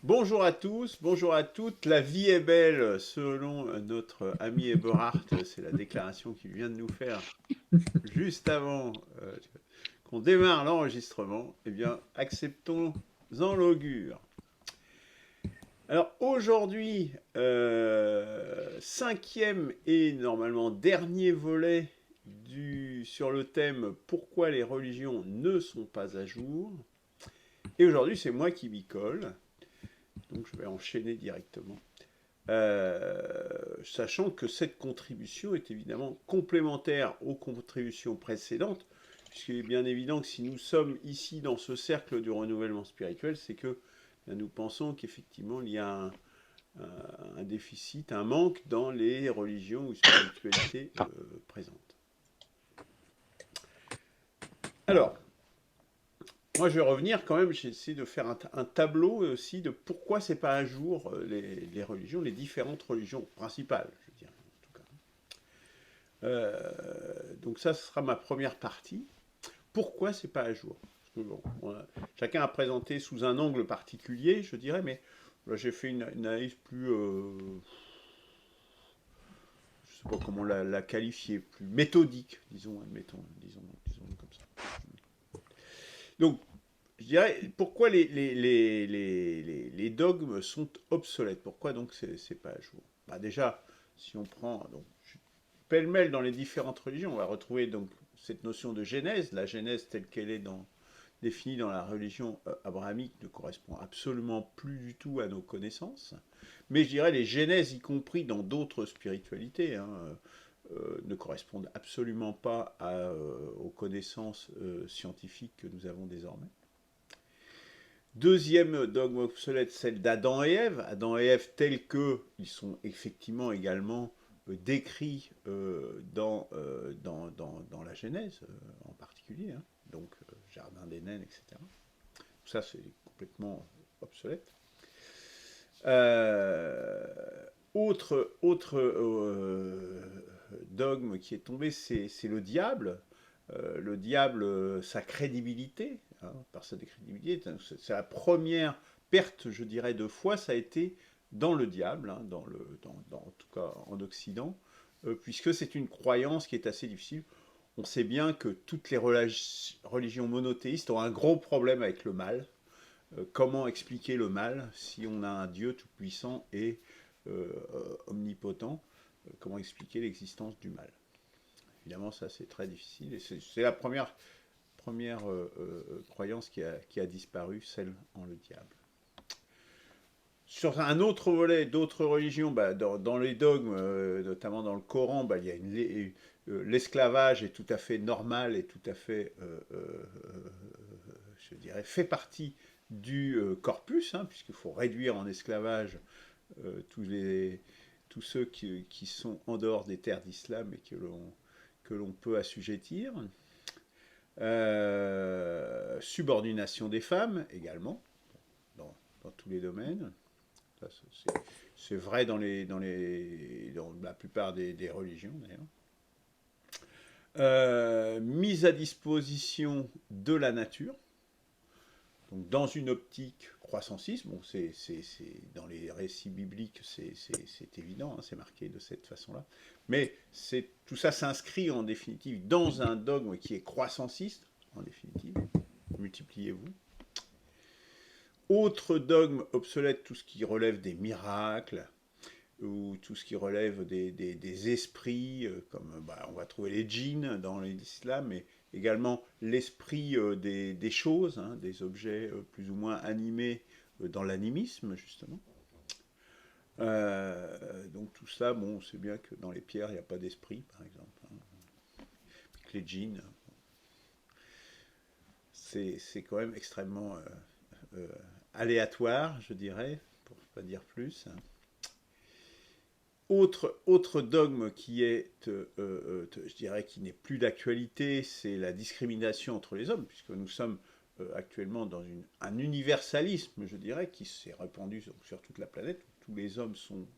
Bonjour à tous, bonjour à toutes. La vie est belle selon notre ami Eberhard. C'est la déclaration qu'il vient de nous faire juste avant qu'on démarre l'enregistrement. Eh bien, acceptons-en l'augure. Alors aujourd'hui, cinquième et normalement dernier volet sur le thème Pourquoi les religions ne sont pas à jour. Et aujourd'hui, c'est moi qui m'y colle. Donc je vais enchaîner directement. Sachant que cette contribution est évidemment complémentaire aux contributions précédentes, puisqu'il est bien évident que si nous sommes ici dans ce cercle du renouvellement spirituel, c'est que nous pensons qu'effectivement il y a un déficit, un manque dans les religions ou spiritualités présentes. Alors, moi, je vais revenir quand même, j'ai essayé de faire un tableau aussi de pourquoi c'est pas à jour les religions, les différentes religions principales, je dirais en tout cas. Donc ça, ce sera ma première partie. Pourquoi c'est pas à jour? Parce que bon, chacun a présenté sous un angle particulier, je dirais, mais là, j'ai fait une analyse plus, je sais pas comment la qualifier, plus méthodique, disons, disons comme ça. Donc, je dirais, pourquoi les dogmes sont obsolètes? Pourquoi donc c'est pas à jour? Bah déjà, si on prend donc, pêle-mêle dans les différentes religions, on va retrouver donc cette notion de genèse. La genèse telle qu'elle est définie dans la religion abrahamique ne correspond absolument plus du tout à nos connaissances. Mais je dirais les genèses, y compris dans d'autres spiritualités, ne correspondent absolument pas aux connaissances scientifiques que nous avons désormais. Deuxième dogme obsolète, celle d'Adam et Ève. Adam et Ève tels qu'ils sont effectivement également décrits dans la Genèse en particulier, hein. Donc Jardin d'Éden, etc. Tout ça, c'est complètement obsolète. Autre dogme qui est tombé, c'est le diable. Le diable, sa crédibilité, hein, par sa crédibilité, c'est la première perte, je dirais, de foi, ça a été dans le diable, hein, en tout cas en Occident, puisque c'est une croyance qui est assez difficile. On sait bien que toutes les religions monothéistes ont un gros problème avec le mal. Comment expliquer le mal si on a un Dieu tout-puissant et omnipotent? Comment expliquer l'existence du mal? Évidemment, ça c'est très difficile et c'est la première croyance qui a disparu, celle en le diable. Sur un autre volet d'autres religions, bah, dans les dogmes, notamment dans le Coran, bah, il y a l'esclavage est tout à fait normal et tout à fait, je dirais, fait partie du corpus, hein, puisqu'il faut réduire en esclavage tous ceux qui sont en dehors des terres d'islam et que l'on peut assujettir. Subordination des femmes également, dans tous les domaines. C'est vrai dans la plupart des religions d'ailleurs. Mise à disposition de la nature, donc dans une optique croissanciste. Bon, dans les récits bibliques, c'est évident, hein, c'est marqué de cette façon-là. Mais tout ça s'inscrit en définitive dans un dogme qui est croissanciste, en définitive. Multipliez-vous. Autre dogme obsolète, tout ce qui relève des miracles, ou tout ce qui relève des esprits, comme on va trouver les djinns dans l'islam, mais également l'esprit des choses, hein, des objets plus ou moins animés dans l'animisme, justement. Donc tout ça, bon, on sait bien que dans les pierres, il n'y a pas d'esprit, par exemple. Hein. Que les djinns, c'est quand même extrêmement aléatoire, je dirais, pour ne pas dire plus. Hein. Autre dogme qui est, je dirais, qui n'est plus d'actualité, c'est la discrimination entre les hommes, puisque nous sommes actuellement dans un universalisme, je dirais, qui s'est répandu sur toute la planète, où tous les hommes sont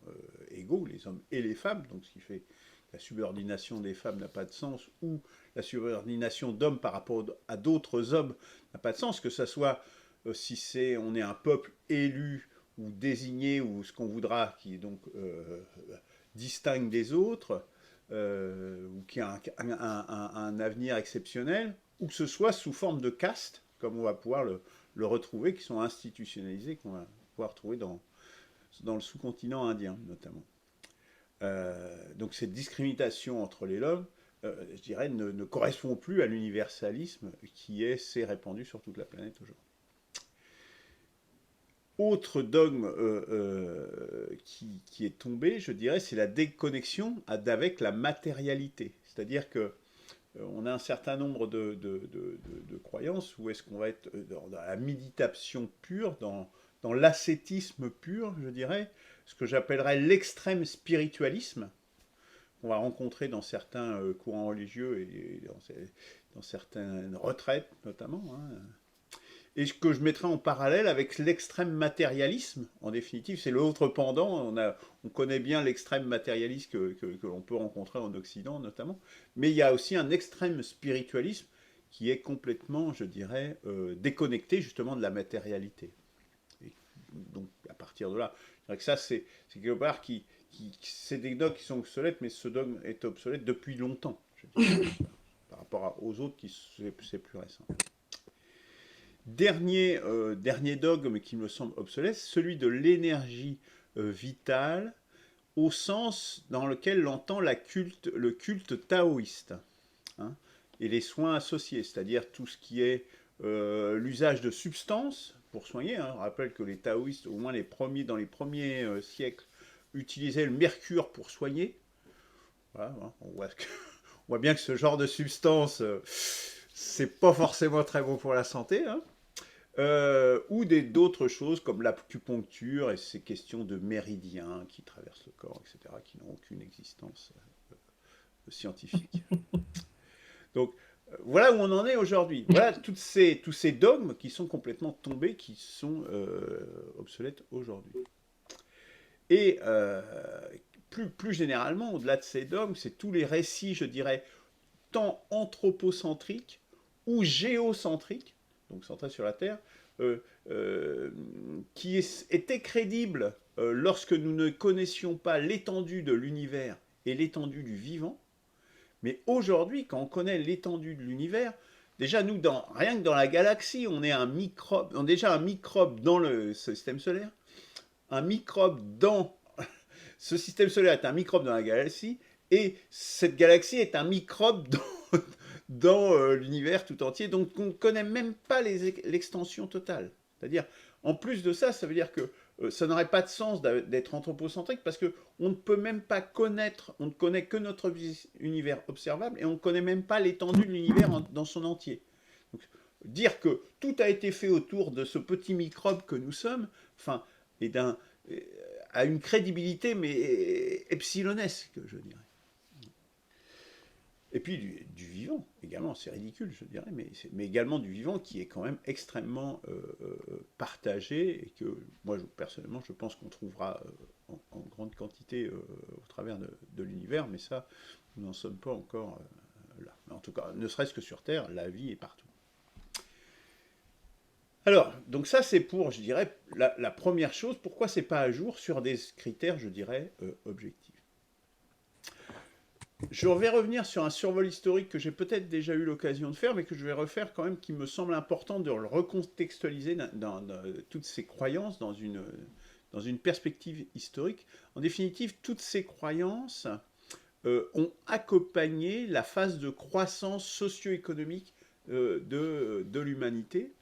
égaux, les hommes et les femmes, donc ce qui fait que la subordination des femmes n'a pas de sens, ou la subordination d'hommes par rapport à d'autres hommes n'a pas de sens, que ce soit si on est un peuple élu ou désigné, ou ce qu'on voudra, qui est donc distingue des autres, ou qui a un avenir exceptionnel, ou que ce soit sous forme de caste, comme on va pouvoir le retrouver, qui sont institutionnalisés, qu'on va pouvoir retrouver dans le sous-continent indien notamment. Donc cette discrimination entre les hommes, je dirais, ne correspond plus à l'universalisme qui s'est répandu sur toute la planète aujourd'hui. Autre dogme qui est tombé, je dirais, c'est la déconnexion avec la matérialité. C'est-à-dire que on a un certain nombre de croyances où est-ce qu'on va être dans la méditation pure, dans l'ascétisme pur, je dirais, ce que j'appellerais l'extrême spiritualisme, qu'on va rencontrer dans certains courants religieux et dans certaines retraites notamment, hein. Et que je mettrais en parallèle avec l'extrême matérialisme, en définitive, c'est l'autre pendant, on connaît bien l'extrême matérialisme que l'on peut rencontrer en Occident notamment, mais il y a aussi un extrême spiritualisme qui est complètement, je dirais, déconnecté justement de la matérialité. Et donc à partir de là, je dirais que ça c'est quelque part c'est des dogmes qui sont obsolètes, mais ce dogme est obsolète depuis longtemps, je dirais, par rapport aux autres qui c'est plus récent. Dernier dogme qui me semble obsolète, celui de l'énergie vitale au sens dans lequel l'entend le culte taoïste, hein, et les soins associés, c'est-à-dire tout ce qui est l'usage de substances pour soigner. Hein. On rappelle que les taoïstes, au moins dans les premiers siècles, utilisaient le mercure pour soigner. Voilà, hein, on voit bien que ce genre de substance, c'est pas forcément très bon pour la santé, hein. Ou d'autres choses comme l'acupuncture et ces questions de méridiens qui traversent le corps, etc., qui n'ont aucune existence scientifique. Donc, voilà où on en est aujourd'hui. Voilà tous ces dogmes qui sont complètement tombés, qui sont obsolètes aujourd'hui. Et plus généralement, au-delà de ces dogmes, c'est tous les récits, je dirais, tant anthropocentriques ou géocentriques, donc centrés sur la Terre, qui étaient crédibles lorsque nous ne connaissions pas l'étendue de l'univers et l'étendue du vivant. Mais aujourd'hui, quand on connaît l'étendue de l'univers, déjà nous, rien que dans la galaxie, on est déjà un microbe dans le système solaire, un microbe dans ce système solaire est un microbe dans la galaxie, et cette galaxie est un microbe dans l'univers tout entier, donc on ne connaît même pas l'extension totale. C'est-à-dire, en plus de ça, ça veut dire que ça n'aurait pas de sens d'être anthropocentrique, parce qu'on ne peut même pas connaître, on ne connaît que notre univers observable, et on ne connaît même pas l'étendue de l'univers dans son entier. Donc, dire que tout a été fait autour de ce petit microbe que nous sommes, enfin, a une crédibilité, mais epsilonesque, je dirais. Et puis du vivant, également, c'est ridicule, je dirais, mais également du vivant qui est quand même extrêmement partagé, et que moi, personnellement, je pense qu'on trouvera en grande quantité au travers de l'univers, mais ça, nous n'en sommes pas encore là. Mais en tout cas, ne serait-ce que sur Terre, la vie est partout. Alors, donc ça c'est pour, je dirais, la première chose, pourquoi c'est pas à jour sur des critères, je dirais, objectifs. Je vais revenir sur un survol historique que j'ai peut-être déjà eu l'occasion de faire, mais que je vais refaire quand même, qui me semble important de le recontextualiser dans toutes ces croyances dans une perspective historique. En définitive, toutes ces croyances ont accompagné la phase de croissance socio-économique de l'humanité,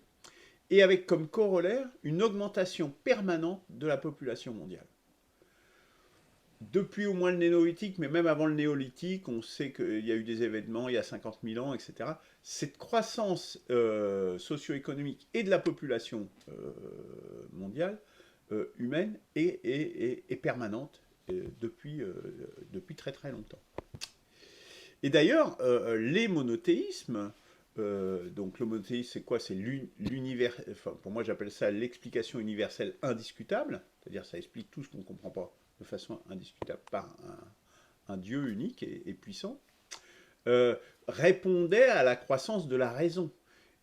et avec comme corollaire une augmentation permanente de la population mondiale. Depuis au moins le néolithique, mais même avant le néolithique, on sait qu'il y a eu des événements il y a 50 000 ans, etc. Cette croissance socio-économique et de la population mondiale, humaine, est permanente depuis très très longtemps. Et d'ailleurs, les monothéismes, donc le monothéisme, c'est quoi? C'est l'univers. Enfin, pour moi, j'appelle ça l'explication universelle indiscutable, c'est-à-dire ça explique tout ce qu'on ne comprend pas de façon indiscutable par un Dieu unique et puissant, répondait à la croissance de la raison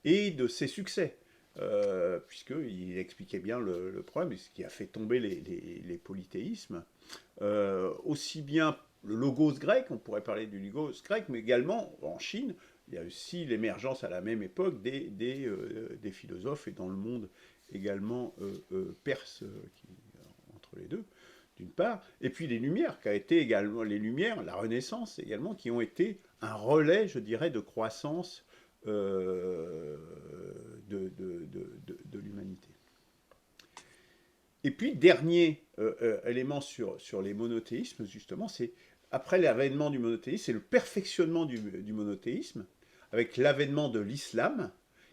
et de ses succès. puisqu'il expliquait bien le problème, ce qui a fait tomber les polythéismes. Aussi bien le logos grec, on pourrait parler du logos grec, mais également en Chine, il y a aussi l'émergence à la même époque des philosophes, et dans le monde également perse, entre les deux, d'une part, et puis les Lumières, qui a été également les Lumières, la Renaissance également, qui ont été un relais, je dirais, de croissance de l'humanité. Et puis, dernier élément sur les monothéismes, justement, c'est, après l'avènement du monothéisme, c'est le perfectionnement du monothéisme, avec l'avènement de l'islam,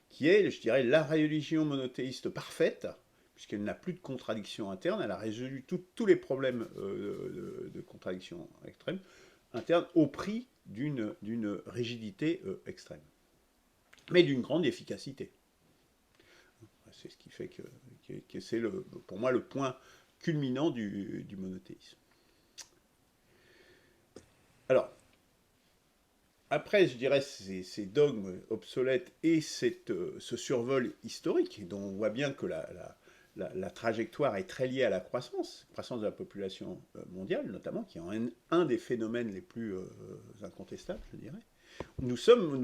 qui est, je dirais, la religion monothéiste parfaite, puisqu'elle n'a plus de contradiction interne, elle a résolu tous les problèmes de contradiction extrême interne au prix d'une rigidité extrême, mais d'une grande efficacité. C'est ce qui fait que c'est pour moi le point culminant du monothéisme. Alors, après, je dirais, ces dogmes obsolètes et ce survol historique, dont on voit bien que la trajectoire est très liée à la croissance de la population mondiale, notamment, qui est un des phénomènes les plus incontestables, je dirais. Nous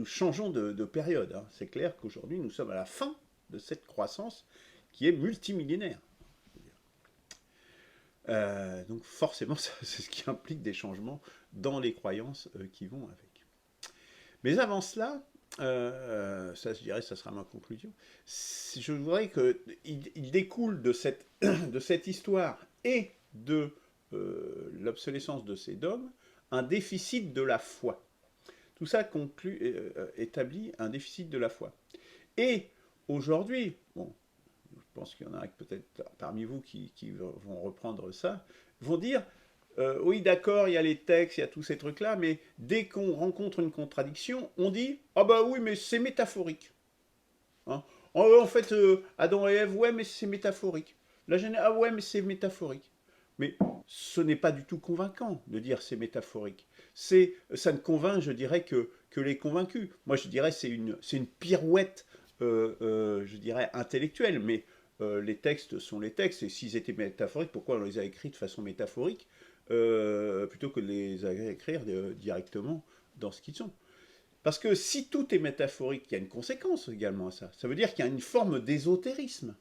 changeons de période. Hein. C'est clair qu'aujourd'hui, nous sommes à la fin de cette croissance qui est multimillénaire. Donc forcément, c'est ce qui implique des changements dans les croyances qui vont avec. Mais avant cela, ça je dirais, ça sera ma conclusion, je voudrais qu'il découle de cette histoire et de l'obsolescence de ces dogmes un déficit de la foi. Tout ça établit un déficit de la foi. Et aujourd'hui, bon, je pense qu'il y en a peut-être parmi vous qui vont reprendre ça, vont dire, oui d'accord, il y a les textes, il y a tous ces trucs-là, mais dès qu'on rencontre une contradiction, on dit, ah bah oui, mais c'est métaphorique. Hein, en fait, Adam et Ève, ouais, mais c'est métaphorique. Ah ouais, mais c'est métaphorique. Mais ce n'est pas du tout convaincant de dire c'est métaphorique. Ça ne convainc, je dirais, que les convaincus. Moi, je dirais c'est une pirouette, je dirais, intellectuelle, mais les textes sont les textes, et s'ils étaient métaphoriques, pourquoi on les a écrits de façon métaphorique, plutôt que de les écrire directement dans ce qu'ils sont. Parce que si tout est métaphorique, il y a une conséquence également à ça. Ça veut dire qu'il y a une forme d'ésotérisme.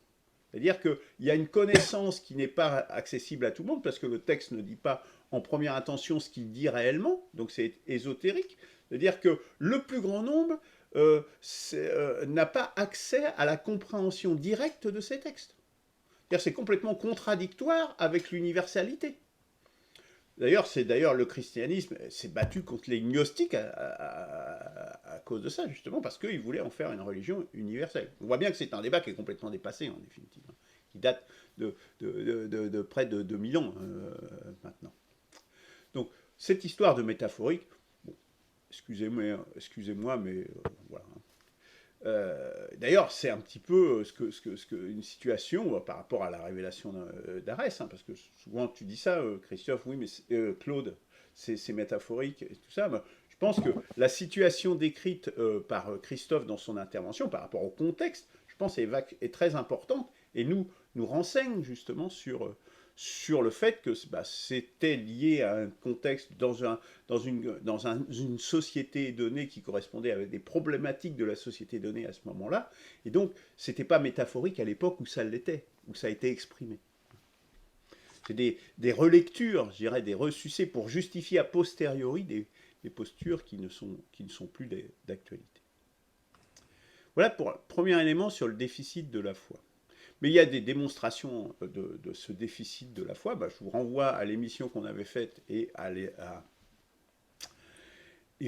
C'est-à-dire qu'il y a une connaissance qui n'est pas accessible à tout le monde, parce que le texte ne dit pas en première intention ce qu'il dit réellement, donc c'est ésotérique. C'est-à-dire que le plus grand nombre n'a pas accès à la compréhension directe de ces textes. C'est-à-dire c'est complètement contradictoire avec l'universalité. D'ailleurs, le christianisme s'est battu contre les gnostiques à cause de ça, justement, parce qu'ils voulaient en faire une religion universelle. On voit bien que c'est un débat qui est complètement dépassé, en définitive, hein, qui date de près de 2000 ans maintenant. Donc, cette histoire de métaphorique, bon, excusez-moi, mais voilà. D'ailleurs, c'est un petit peu une situation par rapport à la révélation d'Arès, hein, parce que souvent tu dis ça, Christophe, oui, mais Claude, c'est métaphorique et tout ça. Mais je pense que la situation décrite par Christophe dans son intervention, par rapport au contexte, je pense est très importante et nous renseigne justement sur le fait que c'était lié à un contexte dans une société donnée qui correspondait avec des problématiques de la société donnée à ce moment-là. Et donc, c'était pas métaphorique à l'époque où ça l'était, où ça a été exprimé. C'est des relectures, je dirais, des ressucés pour justifier a posteriori des postures qui ne sont plus d'actualité. Voilà pour le premier élément sur le déficit de la foi. Mais il y a des démonstrations de ce déficit de la foi. Je vous renvoie à l'émission qu'on avait faite et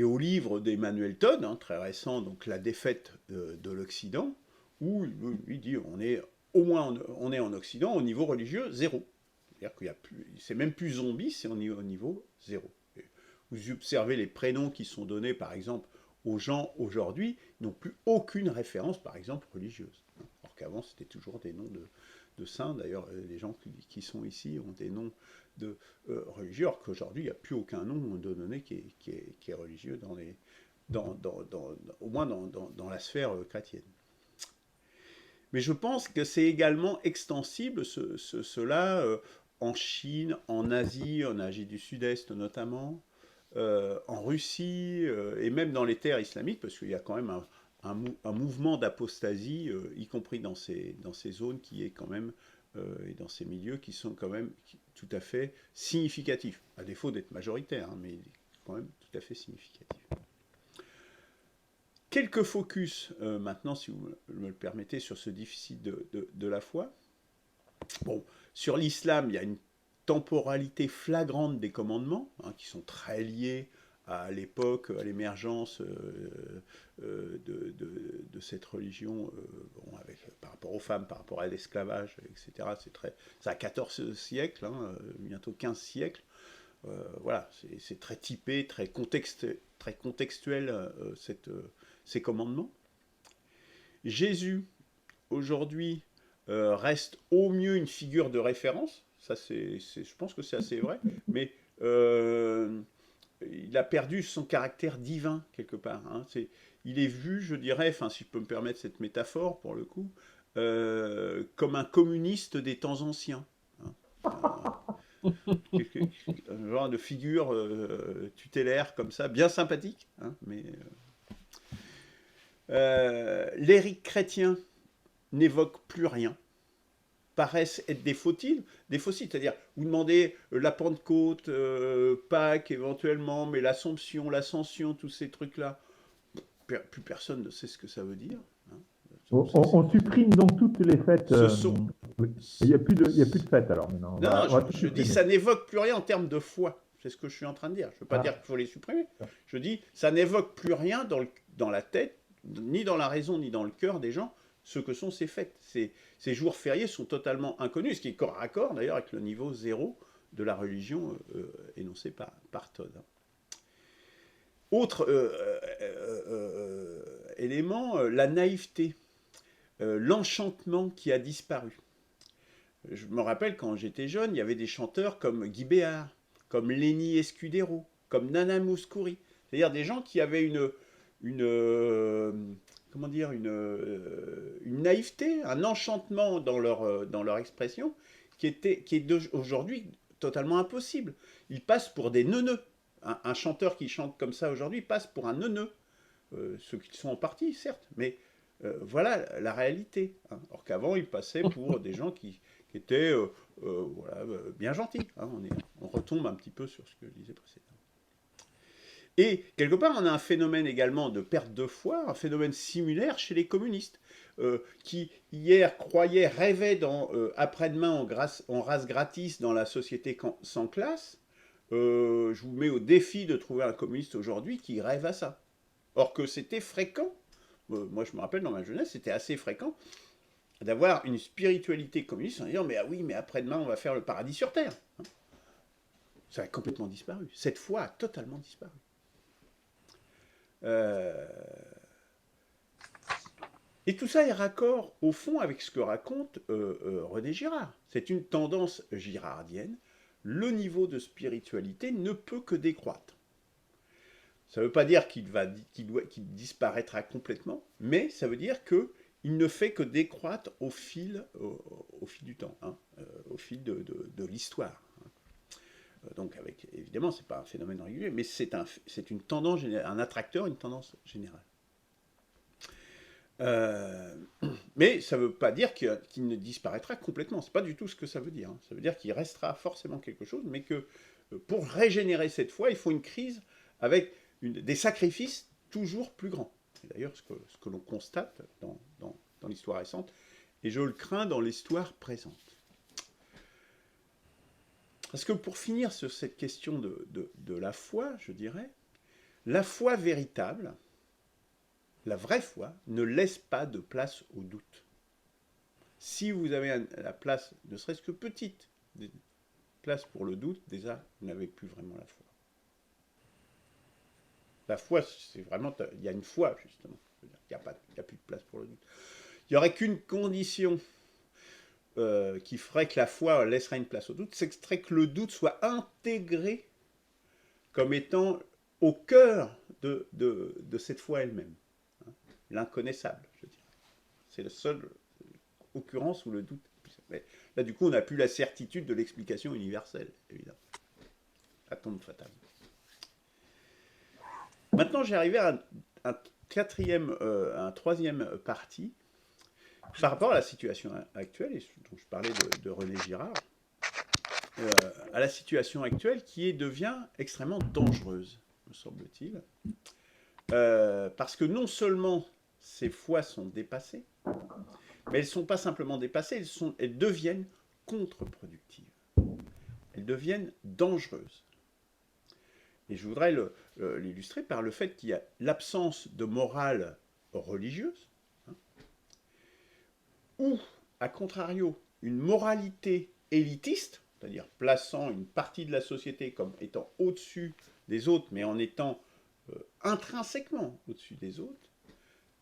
au livre d'Emmanuel Todd, hein, très récent, donc La défaite de l'Occident, où il dit on est en Occident au niveau religieux zéro. C'est-à-dire qu'il y a plus, c'est même plus zombie, c'est au niveau zéro. Et vous observez les prénoms qui sont donnés, par exemple, aux gens aujourd'hui, n'ont plus aucune référence, par exemple, religieuse. Alors qu'avant, c'était toujours des noms de saints. D'ailleurs, les gens qui sont ici ont des noms de religieux, alors qu'aujourd'hui, il n'y a plus aucun nom donné qui est religieux, au moins dans la sphère chrétienne. Mais je pense que c'est également extensible, cela, en Chine, en Asie du Sud-Est notamment, en Russie, et même dans les terres islamiques, parce qu'il y a quand même un mouvement d'apostasie, y compris dans ces zones, qui est quand même, et dans ces milieux qui sont quand même tout à fait significatifs, à défaut d'être majoritaires, hein, mais quand même tout à fait significatifs. Quelques focus maintenant, si vous me le permettez, sur ce déficit de la foi. Bon, sur l'islam, il y a une temporalité flagrante des commandements, hein, qui sont très liés à l'époque, à l'émergence de cette religion, bon, par rapport aux femmes, par rapport à l'esclavage, etc. Ça a 14 siècles, hein, bientôt 15 siècles. Voilà, c'est très typé, très contextuel, ces commandements. Jésus, aujourd'hui, reste au mieux une figure de référence. Ça, je pense que c'est assez vrai. Mais il a perdu son caractère divin, quelque part. Hein. Il est vu, je dirais, enfin, si je peux me permettre cette métaphore, pour le coup, comme un communiste des temps anciens. Hein. Un genre de figure tutélaire, comme ça, bien sympathique. Hein, mais les rites chrétiens n'évoquent plus rien, paraissent être des fossiles, c'est-à-dire vous demandez la Pentecôte, Pâques éventuellement, mais l'Assomption, l'Ascension, tous ces trucs-là, plus personne ne sait ce que ça veut dire. Hein. On supprime donc toutes les fêtes. Ce sont... Oui. Il n'y a plus de fêtes alors maintenant. Non, On va tout je dis supprimer. ça n'évoque plus rien en termes de foi. C'est ce que je suis en train de dire. Je ne veux pas dire qu'il faut les supprimer. Je dis ça n'évoque plus rien dans la tête, ni dans la raison, ni dans le cœur des gens, ce que sont ces fêtes. Ces jours fériés sont totalement inconnus, ce qui est corps à corps d'ailleurs avec le niveau zéro de la religion énoncé par Todd. Autre élément, la naïveté, l'enchantement qui a disparu. Je me rappelle quand j'étais jeune, il y avait des chanteurs comme Guy Béard, comme Lenny Escudero, comme Nana Mouskouri. C'est-à-dire des gens qui avaient comment dire, une naïveté, un enchantement dans leur expression qui est aujourd'hui totalement impossible. Ils passent pour des neuneux. Un chanteur qui chante comme ça aujourd'hui passe pour un neuneu. Ceux qui sont en partie, certes, mais voilà la réalité. Hein. Or qu'avant, ils passaient pour des gens qui étaient voilà, bien gentils. Hein. On retombe un petit peu sur ce que je disais précédemment. Et quelque part, on a un phénomène également de perte de foi, un phénomène similaire chez les communistes, qui hier croyaient, rêvaient après-demain en race gratis dans la société sans classe. Je vous mets au défi de trouver un communiste aujourd'hui qui rêve à ça. Or que c'était fréquent, moi je me rappelle dans ma jeunesse, c'était assez fréquent d'avoir une spiritualité communiste en disant mais ah oui, mais après-demain on va faire le paradis sur terre. Hein. Ça a complètement disparu. Cette foi a totalement disparu. Et tout ça est raccord au fond avec ce que raconte René Girard. C'est une tendance girardienne. Le niveau de spiritualité ne peut que décroître. Ça ne veut pas dire qu'il disparaîtra complètement, mais ça veut dire qu'il ne fait que décroître au fil du temps, hein, au fil de l'histoire. Donc, évidemment, ce n'est pas un phénomène régulier, mais c'est une tendance générale, un attracteur, une tendance générale. Mais ça ne veut pas dire qu'il ne disparaîtra complètement. Ce n'est pas du tout ce que ça veut dire. Hein. Ça veut dire qu'il restera forcément quelque chose, mais que pour régénérer cette foi, il faut une crise avec des sacrifices toujours plus grands. C'est d'ailleurs ce que l'on constate dans l'histoire récente, et je le crains dans l'histoire présente. Parce que pour finir sur cette question de la foi, je dirais, la foi véritable, la vraie foi, ne laisse pas de place au doute. Si vous avez la place, ne serait-ce que petite, place pour le doute, déjà, vous n'avez plus vraiment la foi. La foi, c'est vraiment... Il y a une foi, justement. Il n'y a plus de place pour le doute. Il n'y aurait qu'une condition qui ferait que la foi laisserait une place au doute, c'est que le doute soit intégré comme étant au cœur de cette foi elle-même. Hein, l'inconnaissable, je dirais. C'est le seul occurrence où le doute... Mais là, du coup, on n'a plus la certitude de l'explication universelle, évidemment. À tombe fatale. Maintenant, j'ai arrivé à un troisième parti par rapport à la situation actuelle, et dont je parlais de René Girard, à la situation actuelle qui devient extrêmement dangereuse, me semble-t-il, parce que non seulement ces foi sont dépassées, mais elles ne sont pas simplement dépassées, elles deviennent contre-productives. Elles deviennent dangereuses. Et je voudrais l'illustrer par le fait qu'il y a l'absence de morale religieuse, hein, ou, à contrario, une moralité élitiste, c'est-à-dire plaçant une partie de la société comme étant au-dessus des autres, mais en étant intrinsèquement au-dessus des autres,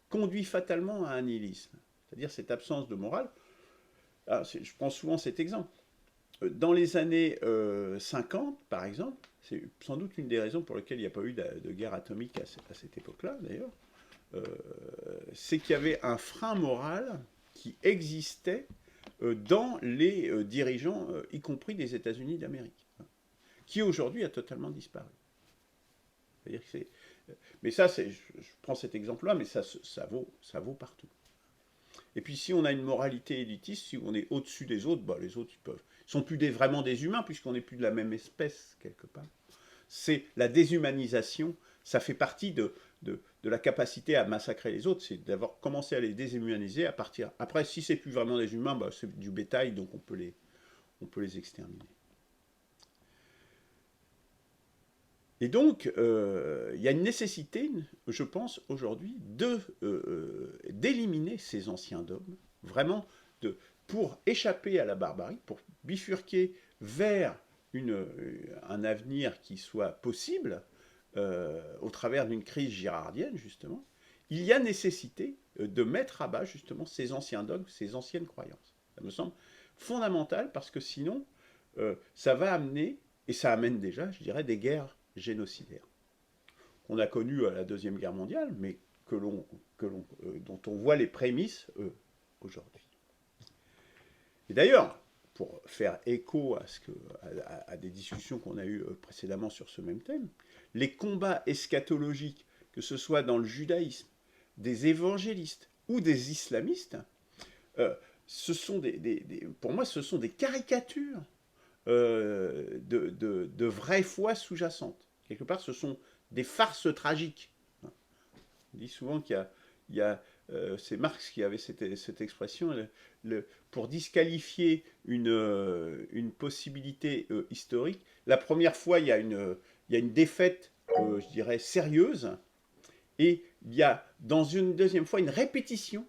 conduit fatalement à un nihilisme. C'est-à-dire cette absence de morale. Je prends souvent cet exemple. Dans les années 50, par exemple, c'est sans doute une des raisons pour lesquelles il n'y a pas eu de guerre atomique à cette époque-là, d'ailleurs, c'est qu'il y avait un frein moral qui existait dans les dirigeants, y compris des États-Unis d'Amérique, hein, qui aujourd'hui a totalement disparu. C'est-à-dire que c'est... Mais ça, je prends cet exemple-là, mais ça vaut partout. Et puis si on a une moralité élitiste, si on est au-dessus des autres, bah, les autres, ils sont plus vraiment des humains, puisqu'on n'est plus de la même espèce, quelque part. C'est la déshumanisation, ça fait partie de la capacité à massacrer les autres, c'est d'avoir commencé à les déshumaniser à partir... Après, si c'est plus vraiment des humains, bah, c'est du bétail, donc on peut les exterminer. Et donc, il y a une nécessité, je pense, aujourd'hui, d'éliminer ces anciens dogmes, vraiment, pour échapper à la barbarie, pour bifurquer vers un avenir qui soit possible, au travers d'une crise girardienne, justement. Il y a nécessité de mettre à bas, justement, ces anciens dogmes, ces anciennes croyances. Ça me semble fondamental, parce que sinon, ça va amener, et ça amène déjà, je dirais, des guerres génocidaires qu'on a connues à la Deuxième Guerre mondiale, mais dont on voit les prémices aujourd'hui. Et d'ailleurs, pour faire écho à des discussions qu'on a eues précédemment sur ce même thème, les combats eschatologiques, que ce soit dans le judaïsme, des évangélistes ou des islamistes, pour moi, ce sont des caricatures de vraie foi sous-jacente. Quelque part, ce sont des farces tragiques. On dit souvent qu'il y a c'est Marx qui avait cette expression, pour disqualifier une possibilité historique. La première fois, il y a une défaite, je dirais, sérieuse, et il y a, dans une deuxième fois, une répétition,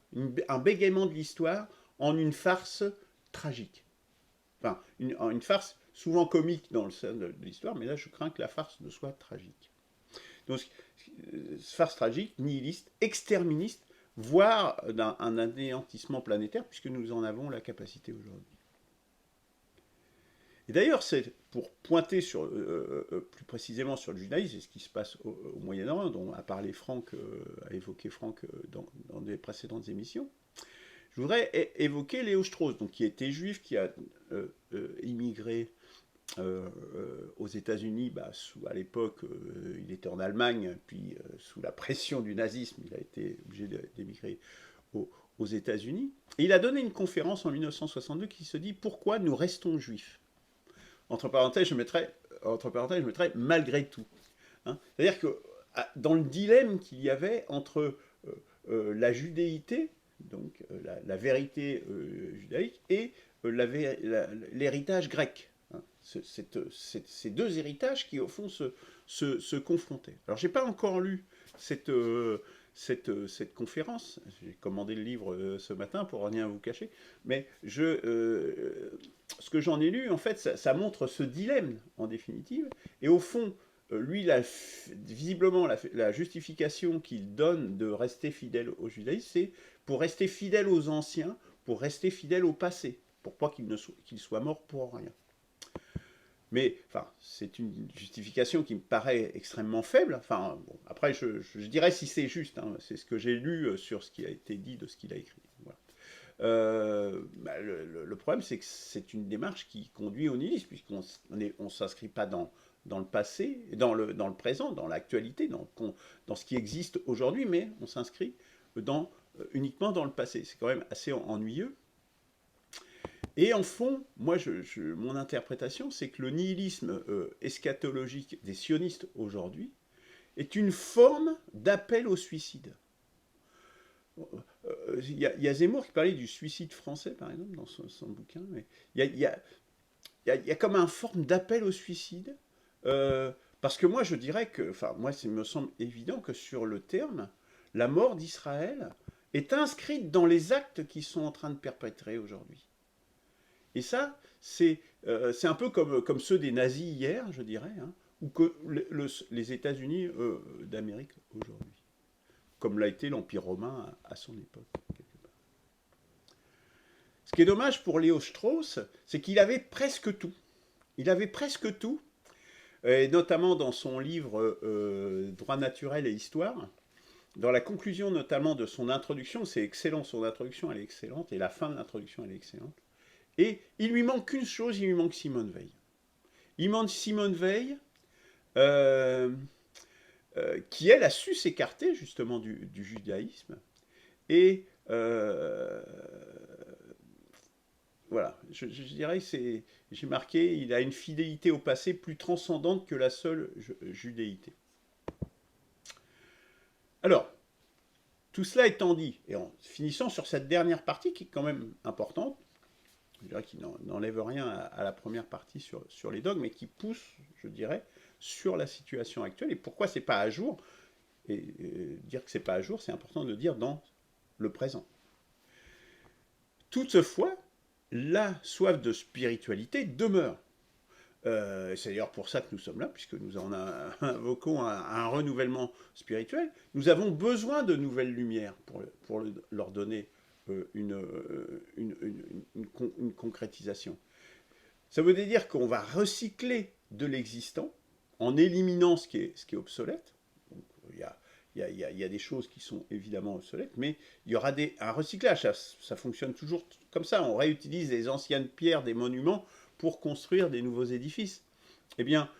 un bégaiement de l'histoire en une farce tragique. Enfin, une farce souvent comique dans le sein de l'histoire, mais là, je crains que la farce ne soit tragique. Donc, farce tragique, nihiliste, exterministe, voire un anéantissement planétaire, puisque nous en avons la capacité aujourd'hui. Et d'ailleurs, c'est pour pointer plus précisément sur le judaïsme et ce qui se passe au Moyen-Orient, dont a parlé Franck, a évoqué Franck dans des précédentes émissions. Je voudrais évoquer Léo Strauss, donc, qui était juif, qui a immigré aux États-Unis, à l'époque, il était en Allemagne, puis sous la pression du nazisme, il a été obligé d'émigrer aux États-Unis. Et il a donné une conférence en 1962 qui se dit « Pourquoi nous restons juifs ?» Entre parenthèses, je mettrais malgré tout. Hein. C'est-à-dire que dans le dilemme qu'il y avait entre la judéité, donc la vérité judaïque, et l'héritage grec. Hein. Ces deux héritages qui, au fond, se confrontaient. Alors, je n'ai pas encore lu cette conférence. J'ai commandé le livre ce matin pour rien vous cacher. Mais ce que j'en ai lu, en fait, ça montre ce dilemme, en définitive. Et au fond, lui, visiblement, la justification qu'il donne de rester fidèle au judaïsme, c'est pour rester fidèle aux anciens, pour rester fidèle au passé, pour pas qu'il soit mort pour rien. Mais enfin, c'est une justification qui me paraît extrêmement faible. Enfin, bon, après, je dirais si c'est juste. Hein, c'est ce que j'ai lu sur ce qui a été dit de ce qu'il a écrit. Voilà. Le problème, c'est que c'est une démarche qui conduit au nihilisme, puisqu'on on s'inscrit pas dans le passé, dans le présent, dans l'actualité, dans ce qui existe aujourd'hui, mais on s'inscrit uniquement dans le passé. C'est quand même assez ennuyeux. Et en fond, moi, mon interprétation, c'est que le nihilisme eschatologique des sionistes aujourd'hui est une forme d'appel au suicide. Il y a Zemmour qui parlait du suicide français, par exemple, dans son bouquin. Mais il y a comme une forme d'appel au suicide. Parce que moi, je dirais que, enfin, moi, il me semble évident que sur le terme, la mort d'Israël est inscrite dans les actes qui sont en train de perpétrer aujourd'hui. Et ça, c'est un peu comme ceux des nazis hier, je dirais, hein, ou que les États-Unis d'Amérique aujourd'hui, comme l'a été l'Empire romain à son époque. Ce qui est dommage pour Léo Strauss, c'est qu'il avait presque tout. Il avait presque tout, et notamment dans son livre Droit naturel et histoire. Dans la conclusion notamment de son introduction, c'est excellent, son introduction elle est excellente, et la fin de l'introduction elle est excellente. Et il lui manque qu'une chose, il lui manque Simone Veil. Il manque Simone Veil, qui elle a su s'écarter justement du judaïsme. Et voilà, je dirais, j'ai marqué, il a une fidélité au passé plus transcendante que la seule judéité. Alors, tout cela étant dit, et en finissant sur cette dernière partie qui est quand même importante, je dirais qu'il n'enlève rien à la première partie sur les dogmes, mais qui pousse, je dirais, sur la situation actuelle. Et pourquoi c'est pas à jour? Et dire que c'est pas à jour, c'est important de le dire dans le présent. Toutefois, la soif de spiritualité demeure. C'est d'ailleurs pour ça que nous sommes là, puisque nous en invoquons un renouvellement spirituel. Nous avons besoin de nouvelles lumières pour leur donner une concrétisation. Ça veut dire qu'on va recycler de l'existant en éliminant ce qui est obsolète. Donc, il y a des choses qui sont évidemment obsolètes, mais il y aura un recyclage. Ça fonctionne toujours comme ça. On réutilise les anciennes pierres des monuments pour construire des nouveaux édifices. Eh bien,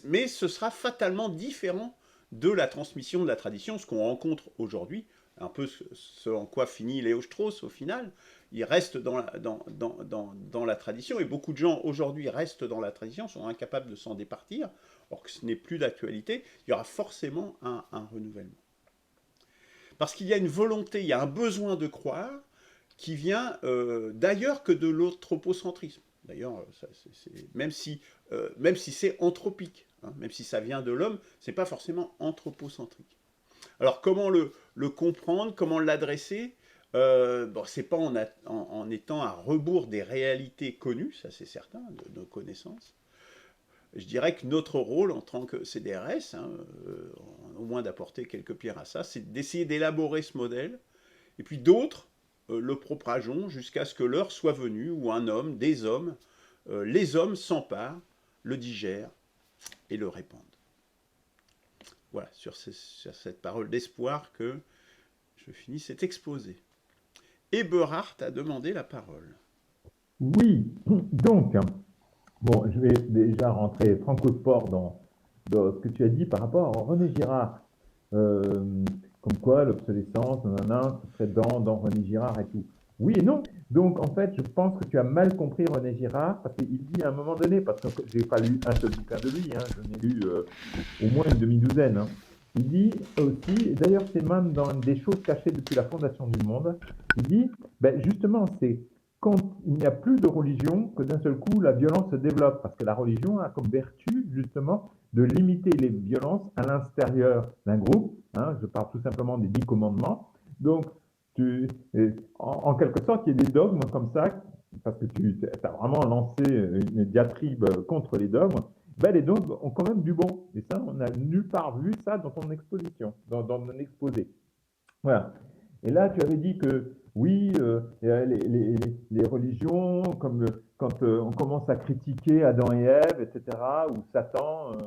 mais ce sera fatalement différent de la transmission de la tradition, ce qu'on rencontre aujourd'hui, un peu ce en quoi finit Léo Strauss au final. Il reste dans la tradition, et beaucoup de gens aujourd'hui restent dans la tradition, sont incapables de s'en départir, or que ce n'est plus d'actualité. Il y aura forcément un renouvellement. Parce qu'il y a une volonté, il y a un besoin de croire qui vient d'ailleurs que de l'anthropocentrisme. D'ailleurs, même si c'est anthropique, hein, même si ça vient de l'homme, c'est pas forcément anthropocentrique. Alors comment le comprendre, comment l'adresser? C'est pas en étant à rebours des réalités connues, ça c'est certain, de nos connaissances. Je dirais que notre rôle en tant que CDRS, hein, au moins d'apporter quelques pierres à ça, c'est d'essayer d'élaborer ce modèle, et puis d'autres le propageront jusqu'à ce que l'heure soit venue où un homme, des hommes, les hommes s'emparent, le digèrent et le répandent. Voilà, sur cette parole d'espoir que je finis cet exposé. Eberhard a demandé la parole. Oui, donc, bon, je vais déjà rentrer franco-sport dans ce que tu as dit par rapport à René Girard. Comme quoi l'obsolescence, ce serait dans René Girard et tout. Oui et non. Donc en fait, je pense que tu as mal compris René Girard, parce qu'il dit à un moment donné, parce que je n'ai pas lu un seul bouquin de lui, hein, j'en ai lu au moins une demi-douzaine. Hein. Il dit aussi, et d'ailleurs c'est même dans des choses cachées depuis la fondation du monde, il dit, justement, c'est quand il n'y a plus de religion que d'un seul coup la violence se développe, parce que la religion a comme vertu justement de limiter les violences à l'intérieur d'un groupe. Hein, je parle tout simplement des 10 commandements. Donc, en quelque sorte, il y a des dogmes comme ça, parce que tu as vraiment lancé une diatribe contre les dogmes. Les dogmes ont quand même du bon. Et ça, on n'a nulle part vu ça dans ton exposition, dans mon exposé. Voilà. Et là, tu avais dit que oui, les religions, comme quand on commence à critiquer Adam et Ève, etc., ou Satan,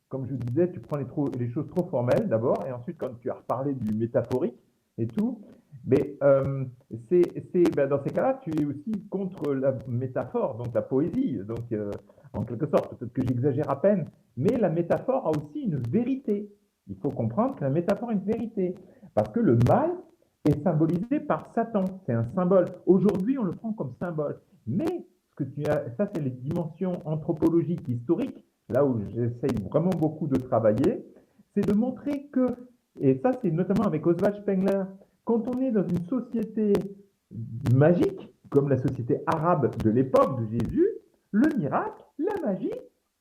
comme je disais, tu prends les choses trop formelles d'abord, et ensuite, quand tu as reparlé du métaphorique et tout, Mais ben, dans ces cas-là, tu es aussi contre la métaphore, donc la poésie. Donc, en quelque sorte, peut-être que j'exagère à peine, mais la métaphore a aussi une vérité. Il faut comprendre que la métaphore a une vérité. Parce que le mal est symbolisé par Satan. C'est un symbole. Aujourd'hui, on le prend comme symbole. Mais ce que tu as, ça, c'est les dimensions anthropologiques, historiques, là où j'essaye vraiment beaucoup de travailler, c'est de montrer que, et ça, c'est notamment avec Oswald Spengler, quand on est dans une société magique, comme la société arabe de l'époque de Jésus, le miracle, la magie,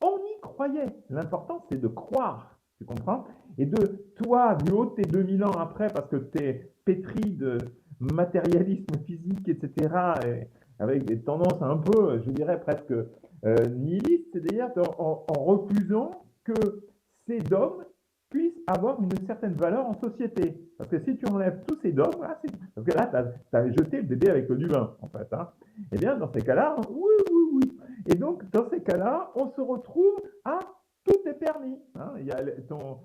on y croyait. L'important, c'est de croire. Tu comprends? Et de toi, du haut de tes 2000 ans après, parce que tu es pétri de matérialisme physique, etc., et avec des tendances un peu, je dirais presque nihilistes, c'est-à-dire en refusant que ces dogmes puissent avoir une certaine valeur en société. Parce que si tu enlèves tous ces dogmes, là, parce que là, tu as jeté le bébé avec l'eau du vin, en fait. Hein. Eh bien, dans ces cas-là, oui, oui, oui. Et donc, dans ces cas-là, on se retrouve à tout est permis. Hein. Il y a ton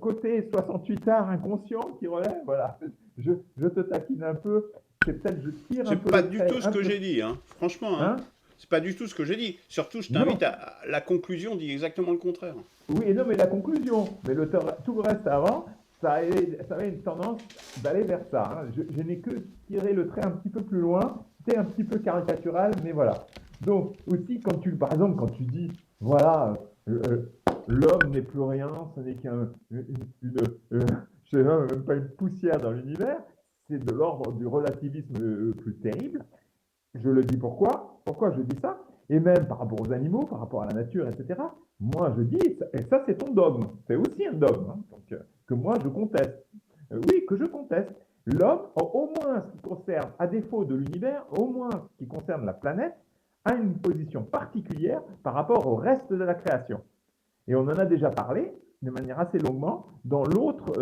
côté 68 arts inconscient qui relève. Voilà. Je te taquine un peu. C'est peut-être je tire un C'est peu pas le du trait. tout ce que j'ai dit, hein. Franchement, hein. Hein. C'est pas du tout ce que j'ai dit. Surtout, je Non. t'invite à la conclusion dit exactement le contraire. Oui, non, mais la conclusion, mais tout le reste avant, ça avait une tendance d'aller vers ça. Hein. Je n'ai que tiré le trait un petit peu plus loin. C'est un petit peu caricatural, mais voilà. Donc, aussi, par exemple, quand tu dis, voilà, l'homme n'est plus rien, ce n'est je sais même pas une poussière dans l'univers, c'est de l'ordre du relativisme le plus terrible. Je le dis pourquoi? Pourquoi je dis ça? Et même par rapport aux animaux, par rapport à la nature, etc. Moi, je dis, et ça c'est ton dogme, c'est aussi un dogme, hein, donc, que moi je conteste. Oui, que je conteste. L'homme, au moins ce qui concerne, à défaut de l'univers, au moins ce qui concerne la planète, a une position particulière par rapport au reste de la création. Et on en a déjà parlé de manière assez longuement dans l'autre,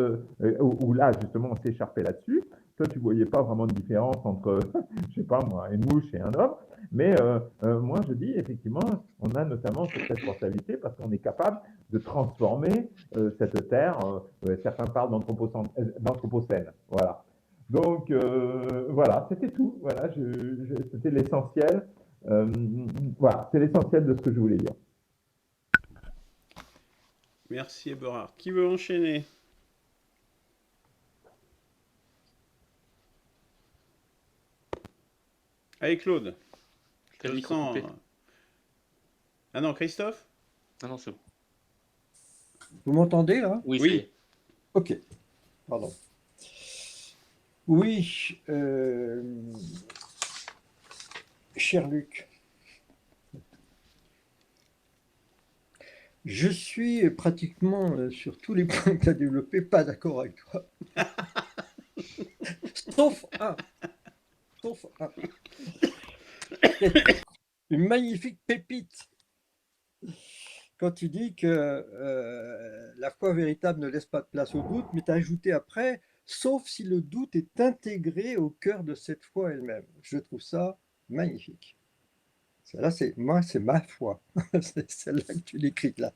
où là justement on s'écharpait là-dessus. Toi, tu ne voyais pas vraiment de différence entre, je sais pas moi, une mouche et un homme. Mais moi, je dis effectivement, on a notamment cette responsabilité parce qu'on est capable de transformer cette terre. Certains parlent d'anthropocène. Voilà. Donc voilà, c'était tout. Voilà, c'était l'essentiel. Euh, voilà, c'est l'essentiel de ce que je voulais dire. Merci, Eberhard. Qui veut enchaîner? Allez, Claude. T'as Je le te micro sens. coupé. Ah non, Christophe? Non, non, c'est bon. Vous m'entendez là? Oui, ça y Oui. est. Ok, pardon. Oui, cher Luc, je suis pratiquement sur tous les points que tu as développés, pas d'accord avec toi. Sauf un. Sauf un. Une magnifique pépite. Quand tu dis que la foi véritable ne laisse pas de place au doute, mais tu as ajouté après, sauf si le doute est intégré au cœur de cette foi elle-même. Je trouve ça magnifique. Là, c'est ma foi. C'est celle-là que tu décris là.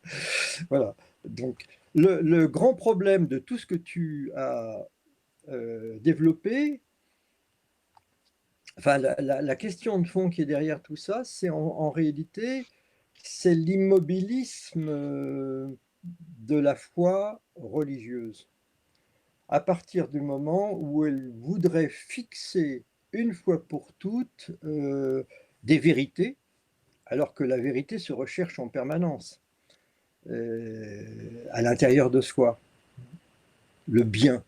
Voilà. Donc, le grand problème de tout ce que tu as développé, enfin, la question de fond qui est derrière tout ça, c'est en réalité, c'est l'immobilisme de la foi religieuse. À partir du moment où elle voudrait fixer une fois pour toutes des vérités, alors que la vérité se recherche en permanence à l'intérieur de soi. Le bien,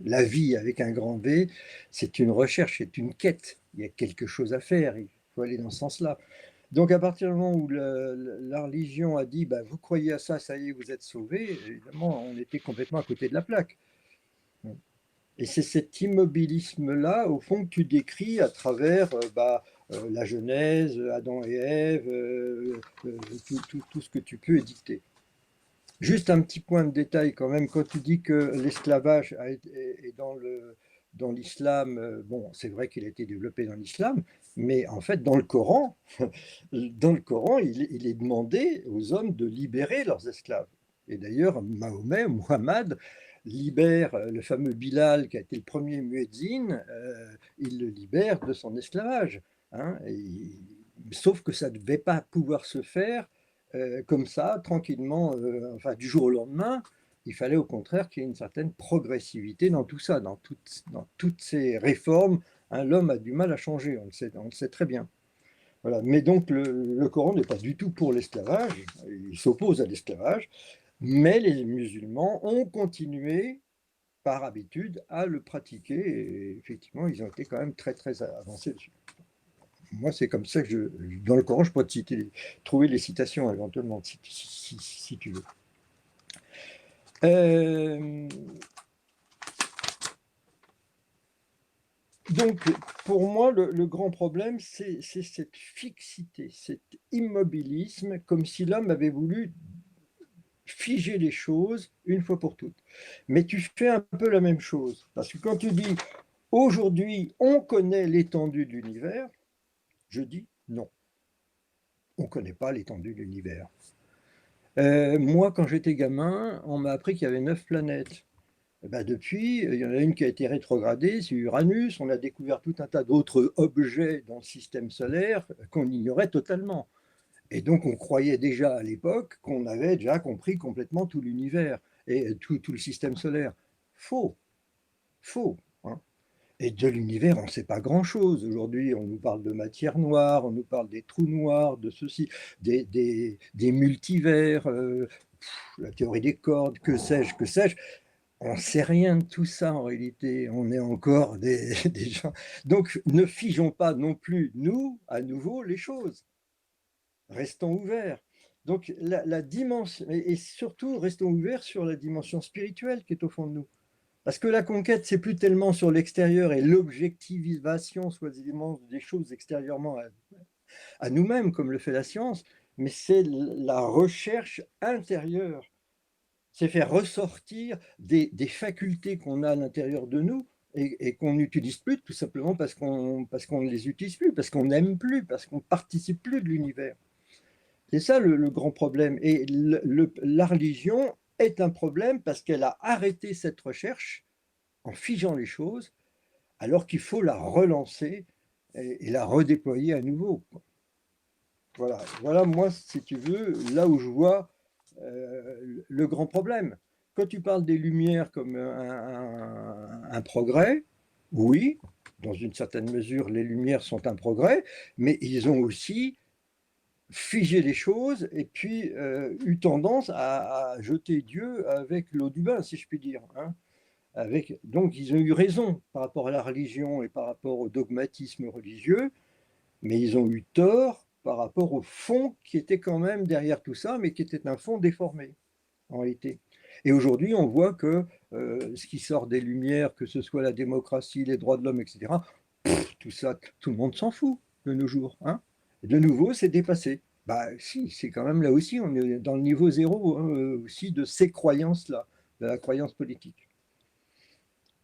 la vie avec un grand V, c'est une recherche, c'est une quête. Il y a quelque chose à faire, il faut aller dans ce sens-là. Donc à partir du moment où la religion a dit bah, vous croyez à ça, ça y est, vous êtes sauvés, évidemment, on était complètement à côté de la plaque. Et c'est cet immobilisme-là, au fond, que tu décris à travers la Genèse, Adam et Ève, tout ce que tu peux édicter. Juste un petit point de détail quand même, quand tu dis que l'esclavage est dans l'islam, bon, c'est vrai qu'il a été développé dans l'islam, mais en fait, dans le Coran, il est demandé aux hommes de libérer leurs esclaves. Et d'ailleurs, Mohammed libère le fameux Bilal, qui a été le premier muezzin, il le libère de son esclavage. Hein, sauf que ça ne devait pas pouvoir se faire comme ça, tranquillement, enfin, du jour au lendemain. Il fallait au contraire qu'il y ait une certaine progressivité dans tout ça, dans toutes ces réformes. Hein, l'homme a du mal à changer, on le sait très bien. Voilà. Mais donc le Coran n'est pas du tout pour l'esclavage, il s'oppose à l'esclavage, mais les musulmans ont continué par habitude à le pratiquer et effectivement ils ont été quand même très très avancés dessus. Moi c'est comme ça que dans le Coran je pourrais te trouver les citations éventuellement si tu veux. Donc, pour moi, le grand problème, c'est cette fixité, cet immobilisme, comme si l'homme avait voulu figer les choses une fois pour toutes. Mais tu fais un peu la même chose, parce que quand tu dis aujourd'hui, on connaît l'étendue de l'univers, je dis non, on ne connaît pas l'étendue de l'univers. Moi, quand j'étais gamin, on m'a appris qu'il y avait 9 planètes. Ben depuis, il y en a une qui a été rétrogradée, c'est Uranus. On a découvert tout un tas d'autres objets dans le système solaire qu'on ignorait totalement. Et donc, on croyait déjà à l'époque qu'on avait déjà compris complètement tout l'univers et tout le système solaire. Faux, faux. Hein. Et de l'univers, on ne sait pas grand-chose. Aujourd'hui, on nous parle de matière noire, on nous parle des trous noirs, de ceci, des multivers, la théorie des cordes, que sais-je, que sais-je. On ne sait rien de tout ça en réalité, on est encore des gens. Donc ne figeons pas non plus, nous, à nouveau, les choses. Restons ouverts. Donc la dimension, et surtout restons ouverts sur la dimension spirituelle qui est au fond de nous. Parce que la conquête, c'est plus tellement sur l'extérieur et l'objectivation, soi-disant, des choses extérieurement à nous-mêmes, comme le fait la science, mais c'est la recherche intérieure. C'est faire ressortir des facultés qu'on a à l'intérieur de nous et qu'on n'utilise plus tout simplement parce qu'on ne les utilise plus, parce qu'on n'aime plus, parce qu'on ne participe plus de l'univers. C'est ça le grand problème. Et la religion est un problème parce qu'elle a arrêté cette recherche en figeant les choses, alors qu'il faut la relancer et la redéployer à nouveau. Voilà, voilà, moi, si tu veux, là où je vois le grand problème. Quand tu parles des Lumières comme un progrès, oui, dans une certaine mesure, les Lumières sont un progrès, mais ils ont aussi figé les choses et puis eu tendance à jeter Dieu avec l'eau du bain, si je puis dire. Hein. Donc, ils ont eu raison par rapport à la religion et par rapport au dogmatisme religieux, mais ils ont eu tort par rapport au fond qui était quand même derrière tout ça, mais qui était un fond déformé, en réalité. Et aujourd'hui, on voit que ce qui sort des Lumières, que ce soit la démocratie, les droits de l'homme, etc., tout ça, tout le monde s'en fout de nos jours. Hein. Et de nouveau, c'est dépassé. Bah si, c'est quand même là aussi, on est dans le niveau zéro aussi de ces croyances-là, de la croyance politique.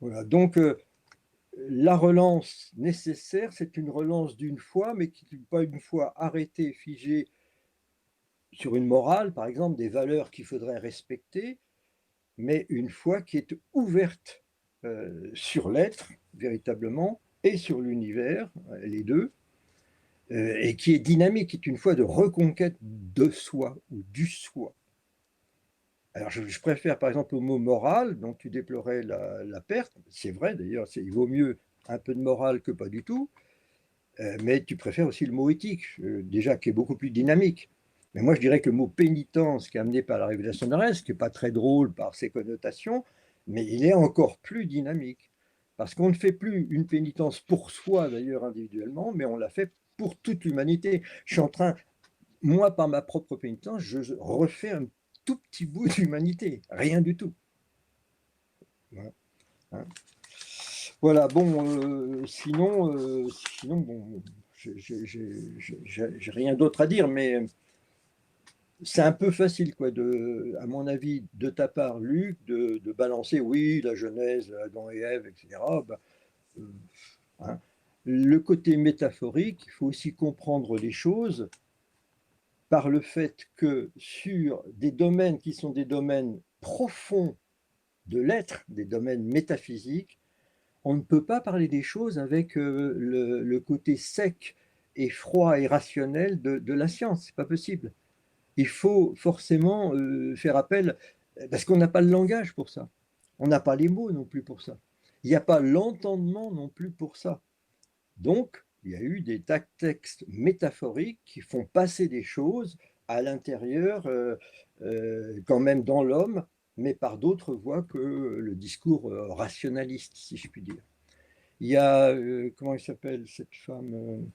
Voilà. Donc, la relance nécessaire, c'est une relance d'une foi, mais qui n'est pas une foi arrêtée, figée sur une morale, par exemple, des valeurs qu'il faudrait respecter, mais une foi qui est ouverte sur l'être, véritablement, et sur l'univers, les deux, et qui est dynamique, qui est une foi de reconquête de soi ou du soi. Alors, je préfère par exemple au mot moral, dont tu déplorais la perte. C'est vrai d'ailleurs, il vaut mieux un peu de morale que pas du tout, mais tu préfères aussi le mot éthique, déjà qui est beaucoup plus dynamique. Mais moi, je dirais que le mot pénitence, qui est amené par la révélation de reste, qui n'est pas très drôle par ses connotations, mais il est encore plus dynamique. Parce qu'on ne fait plus une pénitence pour soi, d'ailleurs, individuellement, mais on la fait pour toute l'humanité. Je suis en train, moi, par ma propre pénitence, je refais un tout petit bout d'humanité, rien du tout. Voilà. Hein. Voilà, bon, sinon bon, j'ai rien d'autre à dire, mais c'est un peu facile, quoi, à mon avis, de ta part, Luc, de balancer, oui, la Genèse, Adam et Ève, etc. Bah, euh, hein. Le côté métaphorique, il faut aussi comprendre les choses par le fait que sur des domaines qui sont des domaines profonds de l'être, des domaines métaphysiques, on ne peut pas parler des choses avec le côté sec et froid et rationnel de la science. C'est pas possible. Il faut forcément faire appel, parce qu'on n'a pas le langage pour ça. On n'a pas les mots non plus pour ça. Il n'y a pas l'entendement non plus pour ça. Donc, il y a eu des textes métaphoriques qui font passer des choses à l'intérieur, quand même dans l'homme, mais par d'autres voies que le discours rationaliste, si je puis dire. Il y a, comment il s'appelle cette femme,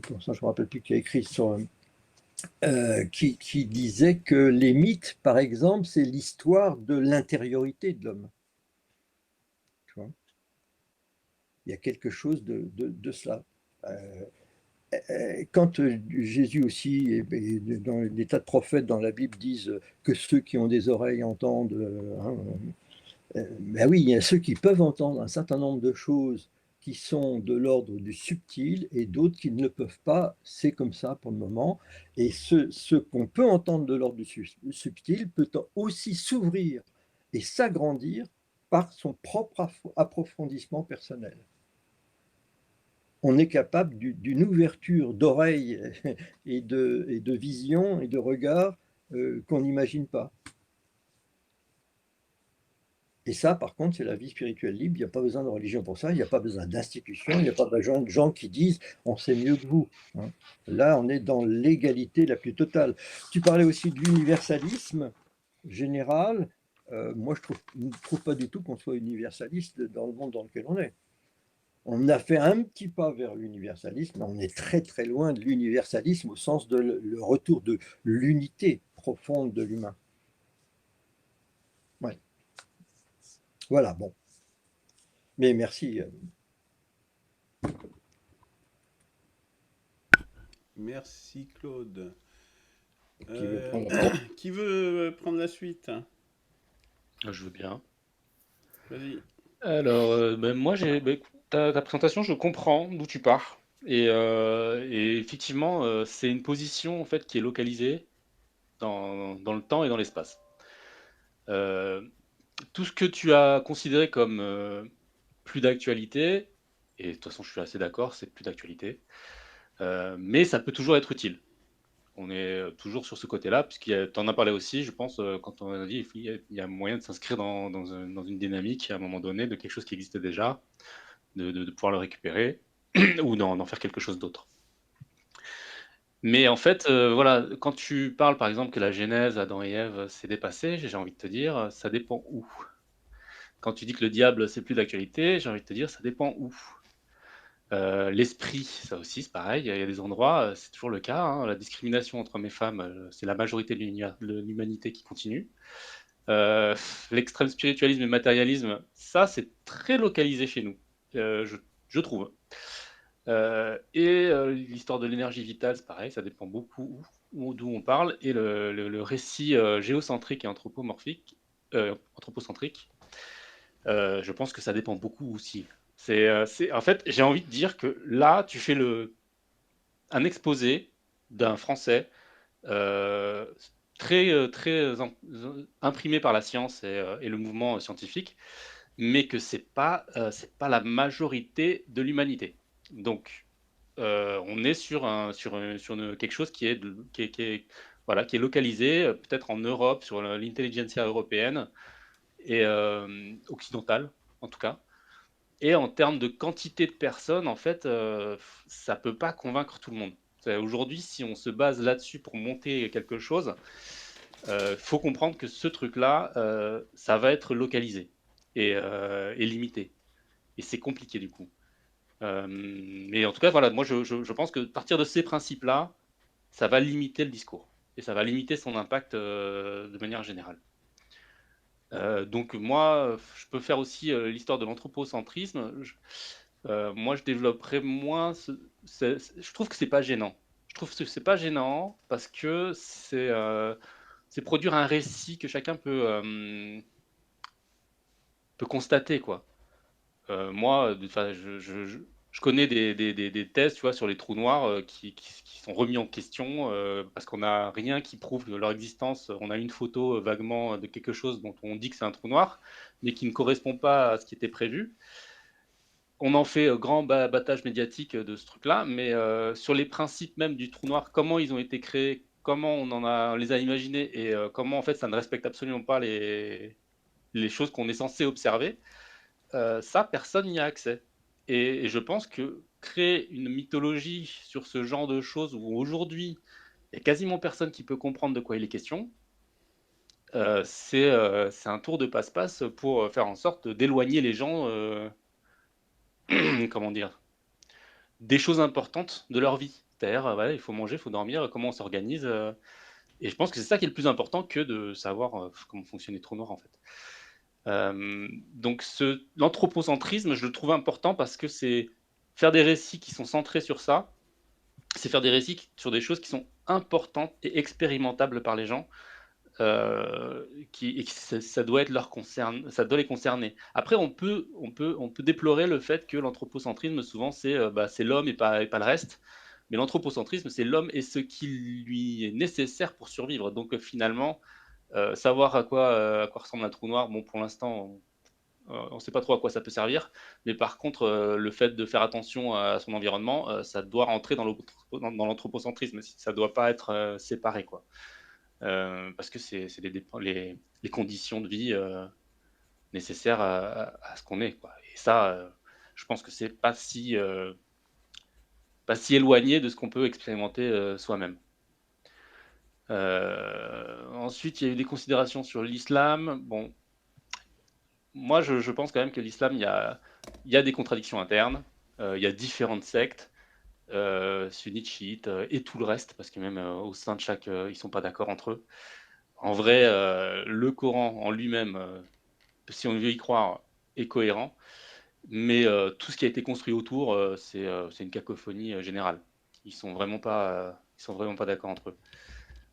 pour ça je ne me rappelle plus, qui a écrit sur, qui disait que les mythes, par exemple, c'est l'histoire de l'intériorité de l'homme. Tu vois, il y a quelque chose de cela. Quand Jésus aussi, et dans des tas de prophètes dans la Bible disent que ceux qui ont des oreilles entendent, hein, ben oui, il y a ceux qui peuvent entendre un certain nombre de choses qui sont de l'ordre du subtil et d'autres qui ne le peuvent pas. C'est comme ça pour le moment. Et ce qu'on peut entendre de l'ordre du subtil peut aussi s'ouvrir et s'agrandir par son propre approfondissement personnel. On est capable d'une ouverture d'oreille et de vision et de regard qu'on n'imagine pas. Et ça, par contre, c'est la vie spirituelle libre. Il n'y a pas besoin de religion pour ça. Il n'y a pas besoin d'institution. Il n'y a pas besoin de gens qui disent on sait mieux que vous. Hein. Là, on est dans l'égalité la plus totale. Tu parlais aussi de l'universalisme général. Moi, je ne trouve pas du tout qu'on soit universaliste dans le monde dans lequel on est. On a fait un petit pas vers l'universalisme, mais on est très très loin de l'universalisme au sens de le retour de l'unité profonde de l'humain. Ouais. Voilà, bon. Mais merci. Merci Claude. Qui veut prendre la parole? Qui veut prendre la suite? Je veux bien. Vas-y. Alors, moi, écoute, ta présentation, je comprends d'où tu pars. Et effectivement, c'est une position en fait qui est localisée dans le temps et dans l'espace. Tout ce que tu as considéré comme plus d'actualité, et de toute façon, je suis assez d'accord, c'est plus d'actualité, mais ça peut toujours être utile. On est toujours sur ce côté-là, puisque tu en as parlé aussi, je pense, quand on a dit il y a moyen de s'inscrire dans une dynamique à un moment donné de quelque chose qui existait déjà, de pouvoir le récupérer ou d'en faire quelque chose d'autre. Mais en fait, voilà, quand tu parles par exemple que la Genèse, Adam et Ève, s'est dépassé, j'ai envie de te dire, ça dépend où. Quand tu dis que le diable, c'est plus d'actualité, j'ai envie de te dire, ça dépend où. L'esprit, ça aussi, c'est pareil. Il y a des endroits, c'est toujours le cas. Hein, la discrimination entre hommes et femmes, c'est la majorité de l'humanité qui continue. L'extrême spiritualisme et matérialisme, ça, c'est très localisé chez nous, je trouve. L'histoire de l'énergie vitale, c'est pareil, ça dépend beaucoup d'où on parle. Et le récit géocentrique et anthropocentrique, je pense que ça dépend beaucoup aussi. En fait, j'ai envie de dire que là, tu fais un exposé d'un Français très imprimé par la science et le mouvement scientifique, mais que c'est pas la majorité de l'humanité. Donc, on est sur quelque chose qui est voilà, qui est localisé peut-être en Europe, sur l'intelligentsia européenne et occidentale en tout cas. Et en termes de quantité de personnes, en fait, ça peut pas convaincre tout le monde. Aujourd'hui, si on se base là-dessus pour monter quelque chose, faut comprendre que ce truc-là, ça va être localisé et limité. Et c'est compliqué du coup. Mais en tout cas, voilà, moi je pense que partir de ces principes-là, ça va limiter le discours et ça va limiter son impact de manière générale. Donc moi, je peux faire aussi l'histoire de l'anthropocentrisme. Moi, je développerais moins. Je trouve que c'est pas gênant. Je trouve que c'est pas gênant parce que c'est produire un récit que chacun peut constater, quoi. Moi, enfin, Je connais des thèses, tu vois, sur les trous noirs qui sont remis en question parce qu'on n'a rien qui prouve leur existence. On a une photo vaguement de quelque chose dont on dit que c'est un trou noir, mais qui ne correspond pas à ce qui était prévu. On en fait grand battage médiatique de ce truc-là, mais sur les principes même du trou noir, comment ils ont été créés, comment on les a imaginés et comment en fait ça ne respecte absolument pas les choses qu'on est censé observer, ça, personne n'y a accès. Et je pense que créer une mythologie sur ce genre de choses où aujourd'hui, il y a quasiment personne qui peut comprendre de quoi il est question, c'est un tour de passe-passe pour faire en sorte d'éloigner les gens, comment dire, des choses importantes de leur vie. C'est-à-dire, voilà, il faut manger, il faut dormir, comment on s'organise. Et je pense que c'est ça qui est le plus important que de savoir comment fonctionne les trous noirs en fait. Donc l'anthropocentrisme, je le trouve important parce que c'est faire des récits qui sont centrés sur ça, c'est faire des récits sur des choses qui sont importantes et expérimentables par les gens, et que ça doit être ça doit les concerner. Après, on peut déplorer le fait que l'anthropocentrisme, souvent, c'est l'homme et pas le reste. Mais l'anthropocentrisme, c'est l'homme et ce qui lui est nécessaire pour survivre. Donc finalement, savoir à quoi ressemble un trou noir, bon, pour l'instant, on ne sait pas trop à quoi ça peut servir, mais par contre, le fait de faire attention à son environnement, ça doit rentrer dans l'anthropocentrisme, ça ne doit pas être séparé, quoi. Parce que c'est les conditions de vie nécessaires à ce qu'on est, quoi. Et ça, je pense que c'est pas si éloigné de ce qu'on peut expérimenter soi-même. Ensuite, il y a eu des considérations sur l'islam. Bon, moi, je pense quand même que l'islam, il y a des contradictions internes. Il y a différentes sectes, sunnites, chiites, et tout le reste, parce que même au sein de chaque, ils sont pas d'accord entre eux. En vrai, le Coran en lui-même, si on veut y croire, est cohérent, mais tout ce qui a été construit autour, c'est une cacophonie générale. Ils sont vraiment pas d'accord entre eux.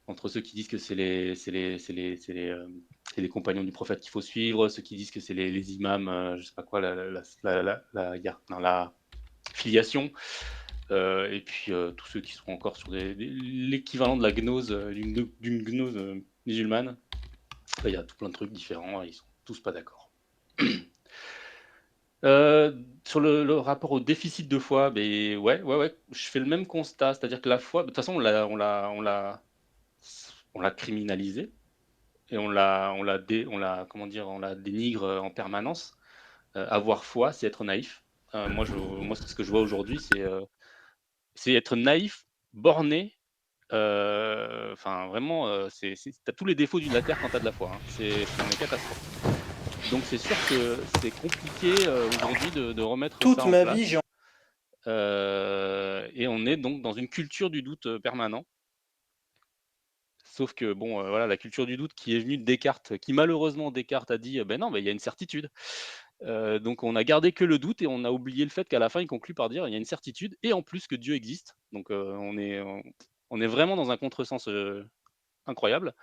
Entre ceux qui disent que c'est les compagnons du prophète qu'il faut suivre, ceux qui disent que c'est les imams, je sais pas quoi, la filiation, et puis tous ceux qui sont encore sur l'équivalent de la gnose, d'une gnose musulmane. Enfin, il y a tout plein de trucs différents, ils sont tous pas d'accord. Sur le rapport au déficit de foi, ben ouais, je fais le même constat, c'est-à-dire que la foi, de toute façon, on l'a criminalisé et comment dire, on la dénigre en permanence. Avoir foi, c'est être naïf. Moi, ce que je vois aujourd'hui, c'est être naïf, borné. Enfin, vraiment, t'as tous les défauts de la terre quand t'as de la foi, hein. C'est une catastrophe. Donc c'est sûr que c'est compliqué aujourd'hui de remettre Toute ça en ma vie, j'ai place. Et on est donc dans une culture du doute permanent. Sauf que bon, voilà, la culture du doute qui est venue de Descartes, qui malheureusement Descartes a dit: «Ben non, mais il y a une certitude». Donc on a gardé que le doute et on a oublié le fait qu'à la fin il conclut par dire: «Il y a une certitude et en plus que Dieu existe». Donc on est vraiment dans un contresens incroyable.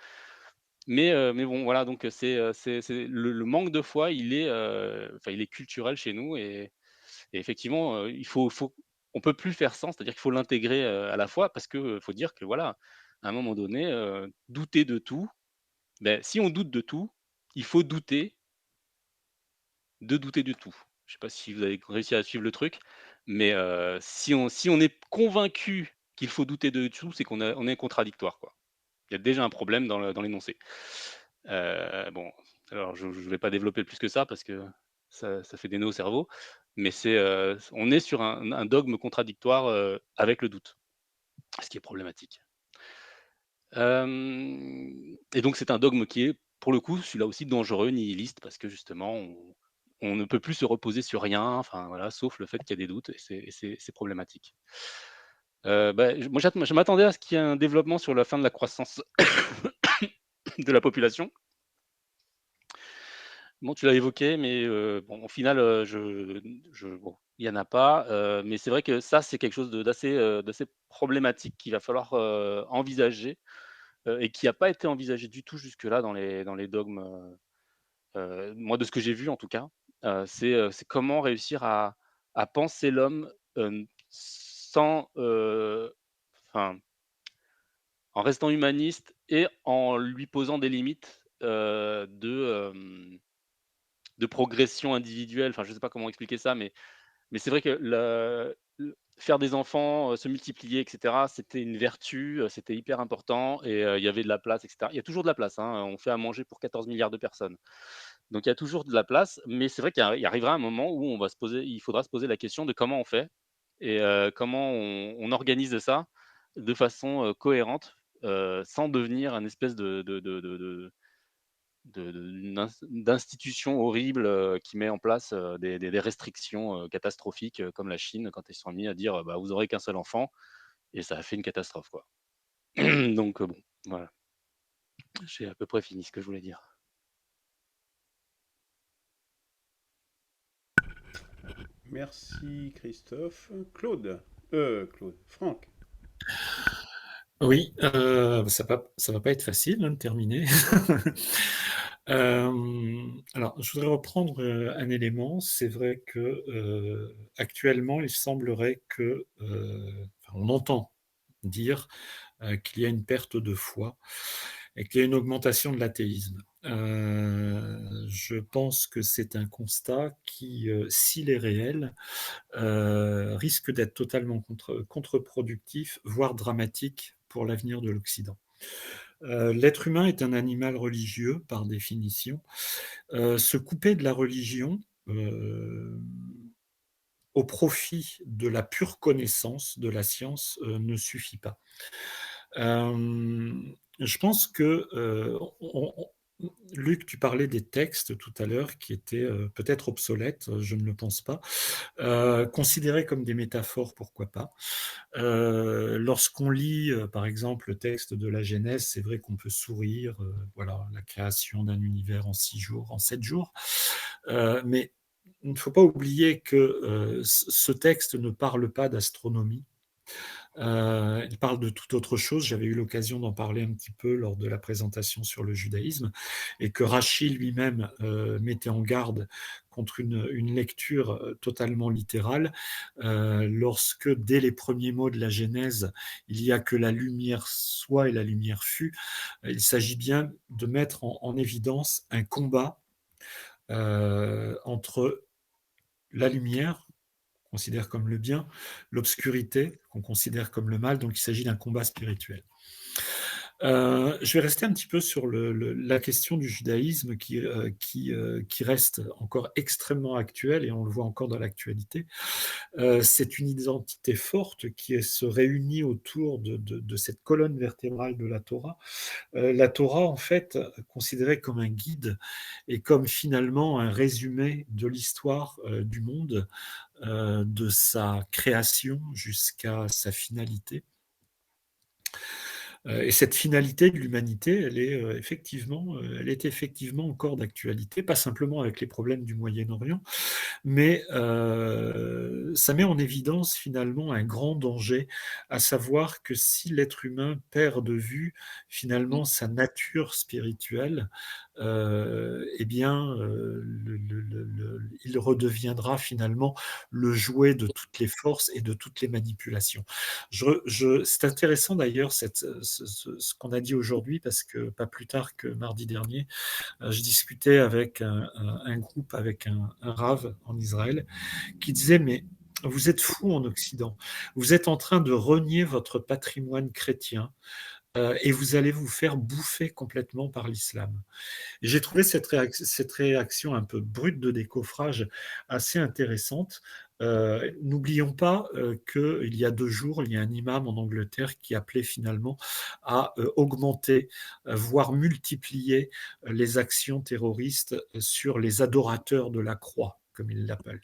Mais bon, voilà, donc c'est le manque de foi, enfin, il est culturel chez nous et effectivement, on peut plus faire sans, c'est-à-dire qu'il faut l'intégrer, à la fois parce que, faut dire que voilà, à un moment donné, douter de tout, beh, si on doute de tout, il faut douter de douter de tout. Je sais pas si vous avez réussi à suivre le truc, mais si on est convaincu qu'il faut douter de tout, c'est on est contradictoire, quoi. Il y a déjà un problème dans l'énoncé. Bon, alors je vais pas développer plus que ça parce que ça fait des nœuds au cerveau, mais on est sur un dogme contradictoire, avec le doute, ce qui est problématique. Et donc c'est un dogme qui est, pour le coup, celui-là aussi dangereux, nihiliste, parce que justement on ne peut plus se reposer sur rien, enfin voilà, sauf le fait qu'il y a des doutes et c'est problématique. Moi je m'attendais à ce qu'il y ait un développement sur la fin de la croissance de la population. Bon, tu l'as évoqué, mais bon, au final, bon, il y en a pas, mais c'est vrai que ça, c'est quelque chose d'assez problématique qu'il va falloir, envisager, et qui a pas été envisagé du tout jusque-là dans les dogmes, moi de ce que j'ai vu en tout cas. C'est comment réussir à penser l'homme sans, enfin, en restant humaniste et en lui posant des limites, de progression individuelle. Enfin, je sais pas comment expliquer ça, mais c'est vrai que le faire des enfants, se multiplier et cetera, c'était une vertu, c'était hyper important et il y avait de la place et cetera. Il y a toujours de la place, hein, on fait à manger pour 14 milliards de personnes. Donc il y a toujours de la place, mais c'est vrai qu'il arrivera un moment où il faudra se poser la question de comment on fait et comment on organise ça de façon, cohérente, sans devenir un espèce d'institution horrible, qui met en place, des restrictions, catastrophiques, comme la Chine quand ils sont mis à dire, «Bah, vous aurez qu'un seul enfant» et ça a fait une catastrophe, quoi. Donc bon, voilà, j'ai à peu près fini ce que je voulais dire. Merci Christophe. Claude. Franck. Oui, ça va pas être facile, hein, de terminer. Alors, je voudrais reprendre un élément. C'est vrai que actuellement, il semblerait que, enfin, on entend dire qu'il y a une perte de foi et qu'il y a une augmentation de l'athéisme. Je pense que c'est un constat qui, s'il est réel, risque d'être totalement contre-productif, voire dramatique pour l'avenir de l'Occident. L'être humain est un animal religieux par définition. Se couper de la religion au profit de la pure connaissance de la science ne suffit pas. Je pense que Luc, tu parlais des textes tout à l'heure qui étaient peut-être obsolètes, je ne le pense pas. Considérés comme des métaphores, pourquoi pas. Lorsqu'on lit, par exemple, le texte de la Genèse, c'est vrai qu'on peut sourire, voilà, la création d'un univers en 6 jours, en 7 jours. Mais il ne faut pas oublier que ce texte ne parle pas d'astronomie. Il parle de toute autre chose. J'avais eu l'occasion d'en parler un petit peu lors de la présentation sur le judaïsme, et que Rachi lui-même mettait en garde contre une lecture totalement littérale, lorsque dès les premiers mots de la Genèse, il y a que la lumière soit et la lumière fut. Il s'agit bien de mettre en évidence un combat entre la lumière, qu'on considère comme le bien, l'obscurité, qu'on considère comme le mal. Donc il s'agit d'un combat spirituel. Je vais rester un petit peu sur la question du judaïsme qui reste encore extrêmement actuelle, et on le voit encore dans l'actualité. C'est une identité forte qui se réunit autour de cette colonne vertébrale de la Torah. La Torah, en fait, considérée comme un guide et comme finalement un résumé de l'histoire du monde, de sa création jusqu'à sa finalité. Et cette finalité de l'humanité, elle est effectivement encore d'actualité, pas simplement avec les problèmes du Moyen-Orient, mais ça met en évidence finalement un grand danger, à savoir que si l'être humain perd de vue finalement sa nature spirituelle, eh bien, il redeviendra finalement le jouet de toutes les forces et de toutes les manipulations. C'est intéressant d'ailleurs ce qu'on a dit aujourd'hui, parce que pas plus tard que mardi dernier, je discutais avec un groupe, avec un rave en Israël, qui disait, mais vous êtes fous en Occident, vous êtes en train de renier votre patrimoine chrétien et vous allez vous faire bouffer complètement par l'islam. Et j'ai trouvé cette réaction un peu brute de décoffrage assez intéressante. N'oublions pas qu'il y a 2 jours, il y a un imam en Angleterre qui appelait finalement à augmenter, voire multiplier les actions terroristes sur les adorateurs de la croix, comme il l'appelle.